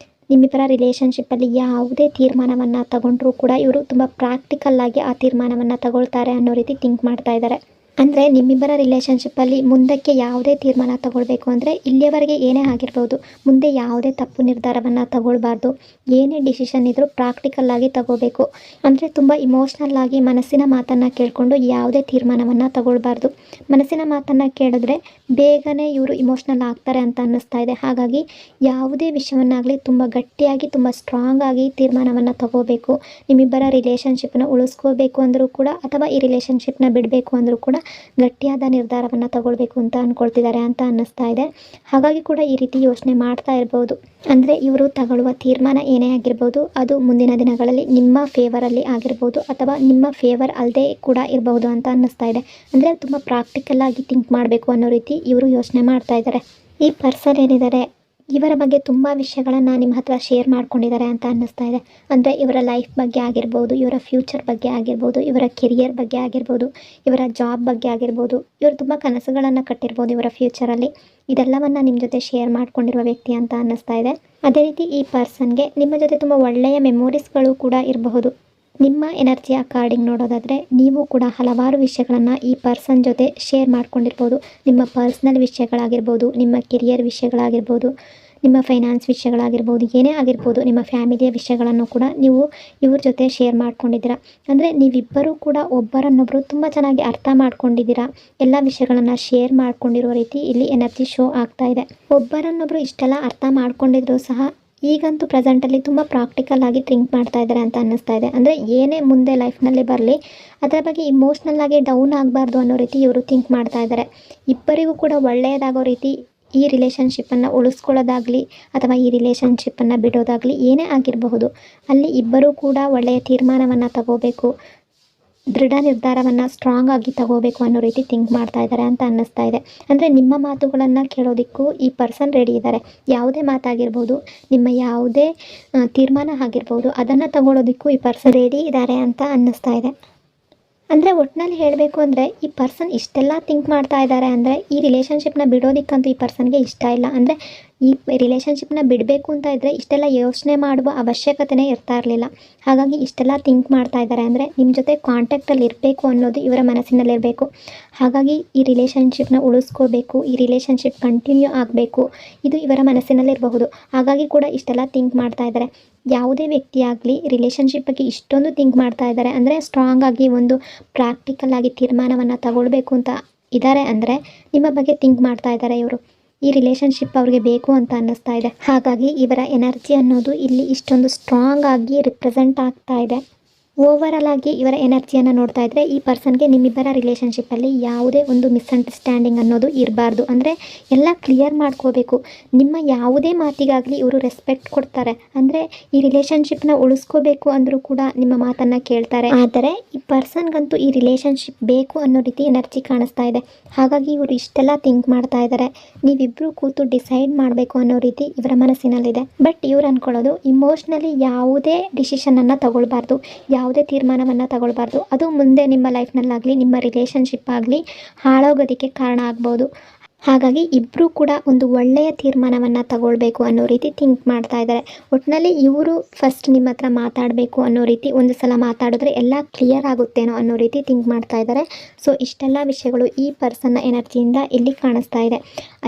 ನಿಮ್ಮಿಬ್ಬರ ರಿಲೇಷನ್ಶಿಪ್ಪಲ್ಲಿ ಯಾವುದೇ ತೀರ್ಮಾನವನ್ನು ತಗೊಂಡ್ರೂ ಕೂಡ ಇವರು ತುಂಬ ಪ್ರಾಕ್ಟಿಕಲ್ಲಾಗಿ ಆ ತೀರ್ಮಾನವನ್ನು ತಗೊಳ್ತಾರೆ ಅನ್ನೋ ರೀತಿ ಥಿಂಕ್ ಮಾಡ್ತಾ ಇದ್ದಾರೆ. ಅಂದರೆ ನಿಮ್ಮಿಬ್ಬರ ರಿಲೇಷನ್ಶಿಪ್ಪಲ್ಲಿ ಮುಂದಕ್ಕೆ ಯಾವುದೇ ತೀರ್ಮಾನ ತಗೊಳ್ಬೇಕು ಅಂದರೆ, ಇಲ್ಲಿಯವರೆಗೆ ಏನೇ ಆಗಿರ್ಬೋದು, ಮುಂದೆ ಯಾವುದೇ ತಪ್ಪು ನಿರ್ಧಾರವನ್ನು ತಗೊಳ್ಬಾರ್ದು. ಏನೇ ಡಿಸಿಷನ್ ಇದ್ದರೂ ಪ್ರಾಕ್ಟಿಕಲ್ಲಾಗಿ ತಗೋಬೇಕು. ಅಂದರೆ ತುಂಬ ಇಮೋಷ್ನಲ್ ಆಗಿ ಮನಸ್ಸಿನ ಮಾತನ್ನು ಕೇಳಿಕೊಂಡು ಯಾವುದೇ ತೀರ್ಮಾನವನ್ನು ತಗೊಳ್ಬಾರ್ದು. ಮನಸ್ಸಿನ ಮಾತನ್ನು ಕೇಳಿದ್ರೆ ಬೇಗನೆ ಇವರು ಇಮೋಷ್ನಲ್ ಆಗ್ತಾರೆ ಅಂತ ಅನ್ನಿಸ್ತಾ ಇದೆ. ಹಾಗಾಗಿ ಯಾವುದೇ ವಿಷಯವನ್ನಾಗಲಿ ತುಂಬ ಗಟ್ಟಿಯಾಗಿ, ತುಂಬ ಸ್ಟ್ರಾಂಗ್ ಆಗಿ ತೀರ್ಮಾನವನ್ನು ತಗೋಬೇಕು. ನಿಮ್ಮಿಬ್ಬರ ರಿಲೇಷನ್ಶಿಪ್ಪನ್ನು ಉಳಿಸ್ಕೋಬೇಕು ಅಂದರೂ ಕೂಡ, ಅಥವಾ ಈ ರಿಲೇಷನ್ಶಿಪ್ನ ಬಿಡಬೇಕು ಅಂದರೂ ಕೂಡ ಗಟ್ಟಿಯಾದ ನಿರ್ಧಾರವನ್ನು ತಗೊಳ್ಬೇಕು ಅಂತ ಅಂದ್ಕೊಳ್ತಿದ್ದಾರೆ ಅಂತ ಅನ್ನಿಸ್ತಾ ಇದೆ. ಹಾಗಾಗಿ ಕೂಡ ಈ ರೀತಿ ಯೋಚನೆ ಮಾಡ್ತಾ ಇರ್ಬೋದು. ಅಂದರೆ ಇವರು ತಗೊಳ್ಳುವ ತೀರ್ಮಾನ ಏನೇ ಆಗಿರ್ಬೋದು, ಅದು ಮುಂದಿನ ದಿನಗಳಲ್ಲಿ ನಿಮ್ಮ ಫೇವರಲ್ಲಿ ಆಗಿರ್ಬೋದು, ಅಥವಾ ನಿಮ್ಮ ಫೇವರ್ ಅಲ್ಲದೆ ಕೂಡ ಇರಬಹುದು ಅಂತ ಅನ್ನಿಸ್ತಾ ಇದೆ. ಅಂದರೆ ತುಂಬ ಪ್ರಾಕ್ಟಿಕಲ್ಲಾಗಿ ಥಿಂಕ್ ಮಾಡಬೇಕು ಅನ್ನೋ ರೀತಿ ಇವರು ಯೋಚನೆ ಮಾಡ್ತಾ ಇದ್ದಾರೆ. ಈ ಪರ್ಸನ್ ಏನಿದ್ದಾರೆ, ಇವರ ಬಗ್ಗೆ ತುಂಬ ವಿಷಯಗಳನ್ನು ನಿಮ್ಮ ಹತ್ರ ಶೇರ್ ಮಾಡ್ಕೊಂಡಿದ್ದಾರೆ ಅಂತ ಅನ್ನಿಸ್ತಾ ಇದೆ. ಅಂದರೆ ಇವರ ಲೈಫ್ ಬಗ್ಗೆ ಆಗಿರ್ಬೋದು, ಇವರ ಫ್ಯೂಚರ್ ಬಗ್ಗೆ ಆಗಿರ್ಬೋದು, ಇವರ ಕೆರಿಯರ್ ಬಗ್ಗೆ ಆಗಿರ್ಬೋದು, ಇವರ ಜಾಬ್ ಬಗ್ಗೆ ಆಗಿರ್ಬೋದು, ಇವರು ತುಂಬ ಕನಸುಗಳನ್ನು ಕಟ್ಟಿರ್ಬೋದು ಇವರ ಫ್ಯೂಚರಲ್ಲಿ. ಇದೆಲ್ಲವನ್ನು ನಿಮ್ಮ ಜೊತೆ ಶೇರ್ ಮಾಡ್ಕೊಂಡಿರುವ ವ್ಯಕ್ತಿ ಅಂತ ಅನ್ನಿಸ್ತಾ ಇದೆ. ಅದೇ ರೀತಿ ಈ ಪರ್ಸನ್ಗೆ ನಿಮ್ಮ ಜೊತೆ ತುಂಬ ಒಳ್ಳೆಯ ಮೆಮೊರೀಸ್ಗಳು ಕೂಡ ಇರಬಹುದು. ನಿಮ್ಮ ಎನರ್ಜಿ ಅಕಾರ್ಡಿಂಗ್ ನೋಡೋದಾದರೆ ನೀವು ಕೂಡ ಹಲವಾರು ವಿಷಯಗಳನ್ನು ಈ ಪರ್ಸನ್ ಜೊತೆ ಶೇರ್ ಮಾಡ್ಕೊಂಡಿರ್ಬೋದು. ನಿಮ್ಮ ಪರ್ಸ್ನಲ್ ವಿಷಯಗಳಾಗಿರ್ಬೋದು, ನಿಮ್ಮ ಕೆರಿಯರ್ ವಿಷಯಗಳಾಗಿರ್ಬೋದು, ನಿಮ್ಮ ಫೈನಾನ್ಸ್ ವಿಷಯಗಳಾಗಿರ್ಬೋದು, ಏನೇ ಆಗಿರ್ಬೋದು, ನಿಮ್ಮ ಫ್ಯಾಮಿಲಿಯ ವಿಷಯಗಳನ್ನು ಕೂಡ ನೀವು ಇವ್ರ ಜೊತೆ ಶೇರ್ ಮಾಡ್ಕೊಂಡಿದ್ದೀರಾ. ಅಂದರೆ ನೀವಿಬ್ಬರೂ ಕೂಡ ಒಬ್ಬರನ್ನೊಬ್ಬರು ತುಂಬ ಚೆನ್ನಾಗಿ ಅರ್ಥ ಮಾಡ್ಕೊಂಡಿದ್ದೀರಾ. ಎಲ್ಲ ವಿಷಯಗಳನ್ನು ಶೇರ್ ಮಾಡ್ಕೊಂಡಿರೋ ರೀತಿ ಇಲ್ಲಿ ಎನರ್ಜಿ ಶೋ ಆಗ್ತಾ ಇದೆ. ಒಬ್ಬರನ್ನೊಬ್ಬರು ಇಷ್ಟೆಲ್ಲ ಅರ್ಥ ಮಾಡ್ಕೊಂಡಿದ್ರು ಸಹ ಈಗಂತೂ ಪ್ರೆಸೆಂಟಲ್ಲಿ ತುಂಬ ಪ್ರಾಕ್ಟಿಕಲ್ ಆಗಿ ಥಿಂಕ್ ಮಾಡ್ತಾ ಇದ್ದಾರೆ ಅಂತ ಅನ್ನಿಸ್ತಾ ಇದೆ. ಅಂದರೆ ಏನೇ ಮುಂದೆ ಲೈಫ್ನಲ್ಲಿ ಬರಲಿ ಅದರ ಬಗ್ಗೆ ಇಮೋಷ್ನಲ್ ಆಗಿ ಡೌನ್ ಆಗಬಾರ್ದು ಅನ್ನೋ ರೀತಿ ಇವರು ಥಿಂಕ್ ಮಾಡ್ತಾ ಇದ್ದಾರೆ. ಇಬ್ಬರಿಗೂ ಕೂಡ ಒಳ್ಳೆಯದಾಗೋ ರೀತಿ ಈ ರಿಲೇಷನ್ಶಿಪ್ಪನ್ನು ಉಳಿಸ್ಕೊಳ್ಳೋದಾಗಲಿ ಅಥವಾ ಈ ರಿಲೇಷನ್ಶಿಪ್ಪನ್ನು ಬಿಡೋದಾಗಲಿ ಏನೇ ಆಗಿರಬಹುದು, ಅಲ್ಲಿ ಇಬ್ಬರೂ ಕೂಡ ಒಳ್ಳೆಯ ತೀರ್ಮಾನವನ್ನು ತಗೋಬೇಕು. ದೃಢ ನಿರ್ಧಾರವನ್ನು ಸ್ಟ್ರಾಂಗ್ ಆಗಿ ತಗೋಬೇಕು ಅನ್ನೋ ರೀತಿ ಥಿಂಕ್ ಮಾಡ್ತಾ ಇದ್ದಾರೆ ಅಂತ ಅನ್ನಿಸ್ತಾ ಇದೆ. ಅಂದರೆ ನಿಮ್ಮ ಮಾತುಗಳನ್ನು ಕೇಳೋದಕ್ಕೂ ಈ ಪರ್ಸನ್ ರೆಡಿ ಇದ್ದಾರೆ. ಯಾವುದೇ ಮಾತಾಗಿರ್ಬೋದು, ನಿಮ್ಮ ಯಾವುದೇ ತೀರ್ಮಾನ ಆಗಿರ್ಬೋದು, ಅದನ್ನು ತಗೊಳ್ಳೋದಕ್ಕೂ ಈ ಪರ್ಸನ್ ರೆಡಿ ಇದ್ದಾರೆ ಅಂತ ಅನ್ನಿಸ್ತಾ ಇದೆ. ಅಂದರೆ ಒಟ್ಟಿನಲ್ಲಿ ಹೇಳಬೇಕು ಅಂದರೆ ಈ ಪರ್ಸನ್ ಇಷ್ಟೆಲ್ಲ ಥಿಂಕ್ ಮಾಡ್ತಾ ಇದ್ದಾರೆ ಅಂದರೆ ಈ ರಿಲೇಷನ್ಶಿಪ್ನ ಬಿಡೋದಕ್ಕಂತೂ ಈ ಪರ್ಸನ್ಗೆ ಇಷ್ಟ ಇಲ್ಲ. ಅಂದರೆ ಈ ರಿಲೇಷನ್ಶಿಪ್ನ ಬಿಡಬೇಕು ಅಂತ ಇದ್ದರೆ ಇಷ್ಟೆಲ್ಲ ಯೋಚನೆ ಮಾಡುವ ಅವಶ್ಯಕತೆಯೇ ಇರ್ತಾ ಇರಲಿಲ್ಲ. ಹಾಗಾಗಿ ಇಷ್ಟೆಲ್ಲ ಥಿಂಕ್ ಮಾಡ್ತಾ ಇದ್ದಾರೆ ಅಂದರೆ ನಿಮ್ಮ ಜೊತೆ ಕಾಂಟ್ಯಾಕ್ಟಲ್ಲಿ ಇರಬೇಕು ಅನ್ನೋದು ಇವರ ಮನಸ್ಸಿನಲ್ಲಿರಬೇಕು. ಹಾಗಾಗಿ ಈ ರಿಲೇಷನ್ಶಿಪ್ನ ಉಳಿಸ್ಕೋಬೇಕು, ಈ ರಿಲೇಷನ್ಶಿಪ್ ಕಂಟಿನ್ಯೂ ಆಗಬೇಕು, ಇದು ಇವರ ಮನಸ್ಸಿನಲ್ಲಿರಬಹುದು. ಹಾಗಾಗಿ ಕೂಡ ಇಷ್ಟೆಲ್ಲ ಥಿಂಕ್ ಮಾಡ್ತಾ ಇದ್ದಾರೆ. ಯಾವುದೇ ವ್ಯಕ್ತಿಯಾಗಲಿ ರಿಲೇಷನ್ಶಿಪ್ ಬಗ್ಗೆ ಇಷ್ಟೊಂದು ಥಿಂಕ್ ಮಾಡ್ತಾ ಇದ್ದಾರೆ ಅಂದರೆ ಸ್ಟ್ರಾಂಗ್ ಆಗಿ ಒಂದು ಪ್ರಾಕ್ಟಿಕಲ್ ಆಗಿ ತೀರ್ಮಾನವನ್ನು ತಗೊಳ್ಬೇಕು ಅಂತ ಇದ್ದಾರೆ ಅಂದರೆ ನಿಮ್ಮ ಬಗ್ಗೆ ಥಿಂಕ್ ಮಾಡ್ತಾ ಇದ್ದಾರೆ ಇವರು. ಈ ರಿಲೇಷನ್ಶಿಪ್ ಅವ್ರಿಗೆ ಬೇಕು ಅಂತ ಅನ್ನಿಸ್ತಾ ಇದೆ. ಹಾಗಾಗಿ ಇವರ ಎನರ್ಜಿ ಅನ್ನೋದು ಇಲ್ಲಿ ಇಷ್ಟೊಂದು ಸ್ಟ್ರಾಂಗ್ ಆಗಿ ರಿಪ್ರೆಸೆಂಟ್ ಆಗ್ತಾ ಇದೆ. ಓವರಾಲ್ ಆಗಿ ಇವರ ಎನರ್ಜಿಯನ್ನು ನೋಡ್ತಾ ಇದ್ದರೆ ಈ ಪರ್ಸನ್ಗೆ ನಿಮ್ಮಿಬ್ಬರ ರಿಲೇಷನ್ಶಿಪ್ಪಲ್ಲಿ ಯಾವುದೇ ಒಂದು ಮಿಸ್ಅಂಡರ್ಸ್ಟ್ಯಾಂಡಿಂಗ್ ಅನ್ನೋದು ಇರಬಾರ್ದು. ಅಂದರೆ ಎಲ್ಲ ಕ್ಲಿಯರ್ ಮಾಡ್ಕೋಬೇಕು. ನಿಮ್ಮ ಯಾವುದೇ ಮಾತಿಗಾಗಲಿ ಇವರು ರೆಸ್ಪೆಕ್ಟ್ ಕೊಡ್ತಾರೆ. ಅಂದರೆ ಈ ರಿಲೇಷನ್ಶಿಪ್ನ ಉಳಿಸ್ಕೋಬೇಕು ಅಂದರೂ ಕೂಡ ನಿಮ್ಮ ಮಾತನ್ನು ಕೇಳ್ತಾರೆ. ಆದರೆ ಈ ಪರ್ಸನ್ಗಂತೂ ಈ ರಿಲೇಷನ್ಶಿಪ್ ಬೇಕು ಅನ್ನೋ ರೀತಿ ಎನರ್ಜಿ ಕಾಣಿಸ್ತಾ ಇದೆ. ಹಾಗಾಗಿ ಇವರು ಇಷ್ಟೆಲ್ಲ ಥಿಂಕ್ ಮಾಡ್ತಾ ಇದ್ದಾರೆ. ನೀವಿಬ್ಬರು ಕೂತು ಡಿಸೈಡ್ ಮಾಡಬೇಕು ಅನ್ನೋ ರೀತಿ ಇವರ ಮನಸ್ಸಿನಲ್ಲಿದೆ. ಬಟ್ ಇವ್ರು ಅಂದ್ಕೊಳ್ಳೋದು ಇಮೋಷ್ನಲಿ ಯಾವುದೇ ಡಿಸಿಷನನ್ನು ತಗೊಳ್ಬಾರ್ದು, ಯಾವುದೇ ತೀರ್ಮಾನವನ್ನು ತಗೊಳ್ಬಾರ್ದು. ಅದು ಮುಂದೆ ನಿಮ್ಮ ಲೈಫ್ನಲ್ಲಾಗಲಿ ನಿಮ್ಮ ರಿಲೇಷನ್ಶಿಪ್ ಆಗಲಿ ಹಾಳಾಗೋದಕ್ಕೆ ಕಾರಣ ಆಗ್ಬೋದು. ಹಾಗಾಗಿ ಇಬ್ಬರೂ ಕೂಡ ಒಂದು ಒಳ್ಳೆಯ ತೀರ್ಮಾನವನ್ನು ತಗೊಳ್ಬೇಕು ಅನ್ನೋ ರೀತಿ ಥಿಂಕ್ ಮಾಡ್ತಾ ಇದ್ದಾರೆ. ಒಟ್ಟಿನಲ್ಲಿ ಇವರು ಫಸ್ಟ್ ನಿಮ್ಮ ಹತ್ರ ಮಾತಾಡಬೇಕು ಅನ್ನೋ ರೀತಿ, ಒಂದು ಸಲ ಮಾತಾಡಿದ್ರೆ ಎಲ್ಲ ಕ್ಲಿಯರ್ ಆಗುತ್ತೇನೋ ಅನ್ನೋ ರೀತಿ ಥಿಂಕ್ ಮಾಡ್ತಾ ಇದ್ದಾರೆ. ಸೊ ಇಷ್ಟೆಲ್ಲ ವಿಷಯಗಳು ಈ ಪರ್ಸನ್ನ ಎನರ್ಜಿಯಿಂದ ಇಲ್ಲಿ ಕಾಣಿಸ್ತಾ ಇದೆ.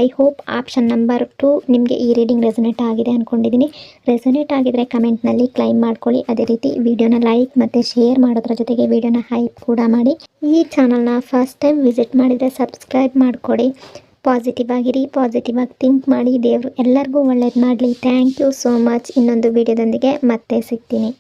ಐ ಹೋಪ್ ಆಪ್ಷನ್ ನಂಬರ್ 2 ನಿಮಗೆ ಈ ರೀಡಿಂಗ್ ರೆಸೊನೇಟ್ ಆಗಿದೆ ಅಂದ್ಕೊಂಡಿದ್ದೀನಿ. ರೆಸೊನೇಟ್ ಆಗಿದ್ರೆ ಕಮೆಂಟ್ನಲ್ಲಿ ಕ್ಲೈಮ್ ಮಾಡ್ಕೊಳ್ಳಿ. ಅದೇ ರೀತಿ ವಿಡಿಯೋನ ಲೈಕ್ ಮತ್ತು ಶೇರ್ ಮಾಡೋದ್ರ ಜೊತೆಗೆ ವಿಡಿಯೋನ ಹೈಪ್ ಕೂಡ ಮಾಡಿ. ಈ ಚಾನಲ್ನ ಫಸ್ಟ್ ಟೈಮ್ ವಿಸಿಟ್ ಮಾಡಿದರೆ ಸಬ್ಸ್ಕ್ರೈಬ್ ಮಾಡಿಕೊಡಿ. ಪಾಸಿಟಿವ್ ಆಗಿರಿ, ಪಾಸಿಟಿವ್ ಆಗಿ ಥಿಂಕ್ ಮಾಡಿ. ದೇವರು ಎಲ್ಲರಿಗೂ ಒಳ್ಳೇದು ಮಾಡಲಿ. Thank you so much. ಇನ್ನೊಂದು ವಿಡಿಯೋದೊಂದಿಗೆ ಮತ್ತೆ ಸಿಗ್ತೀನಿ.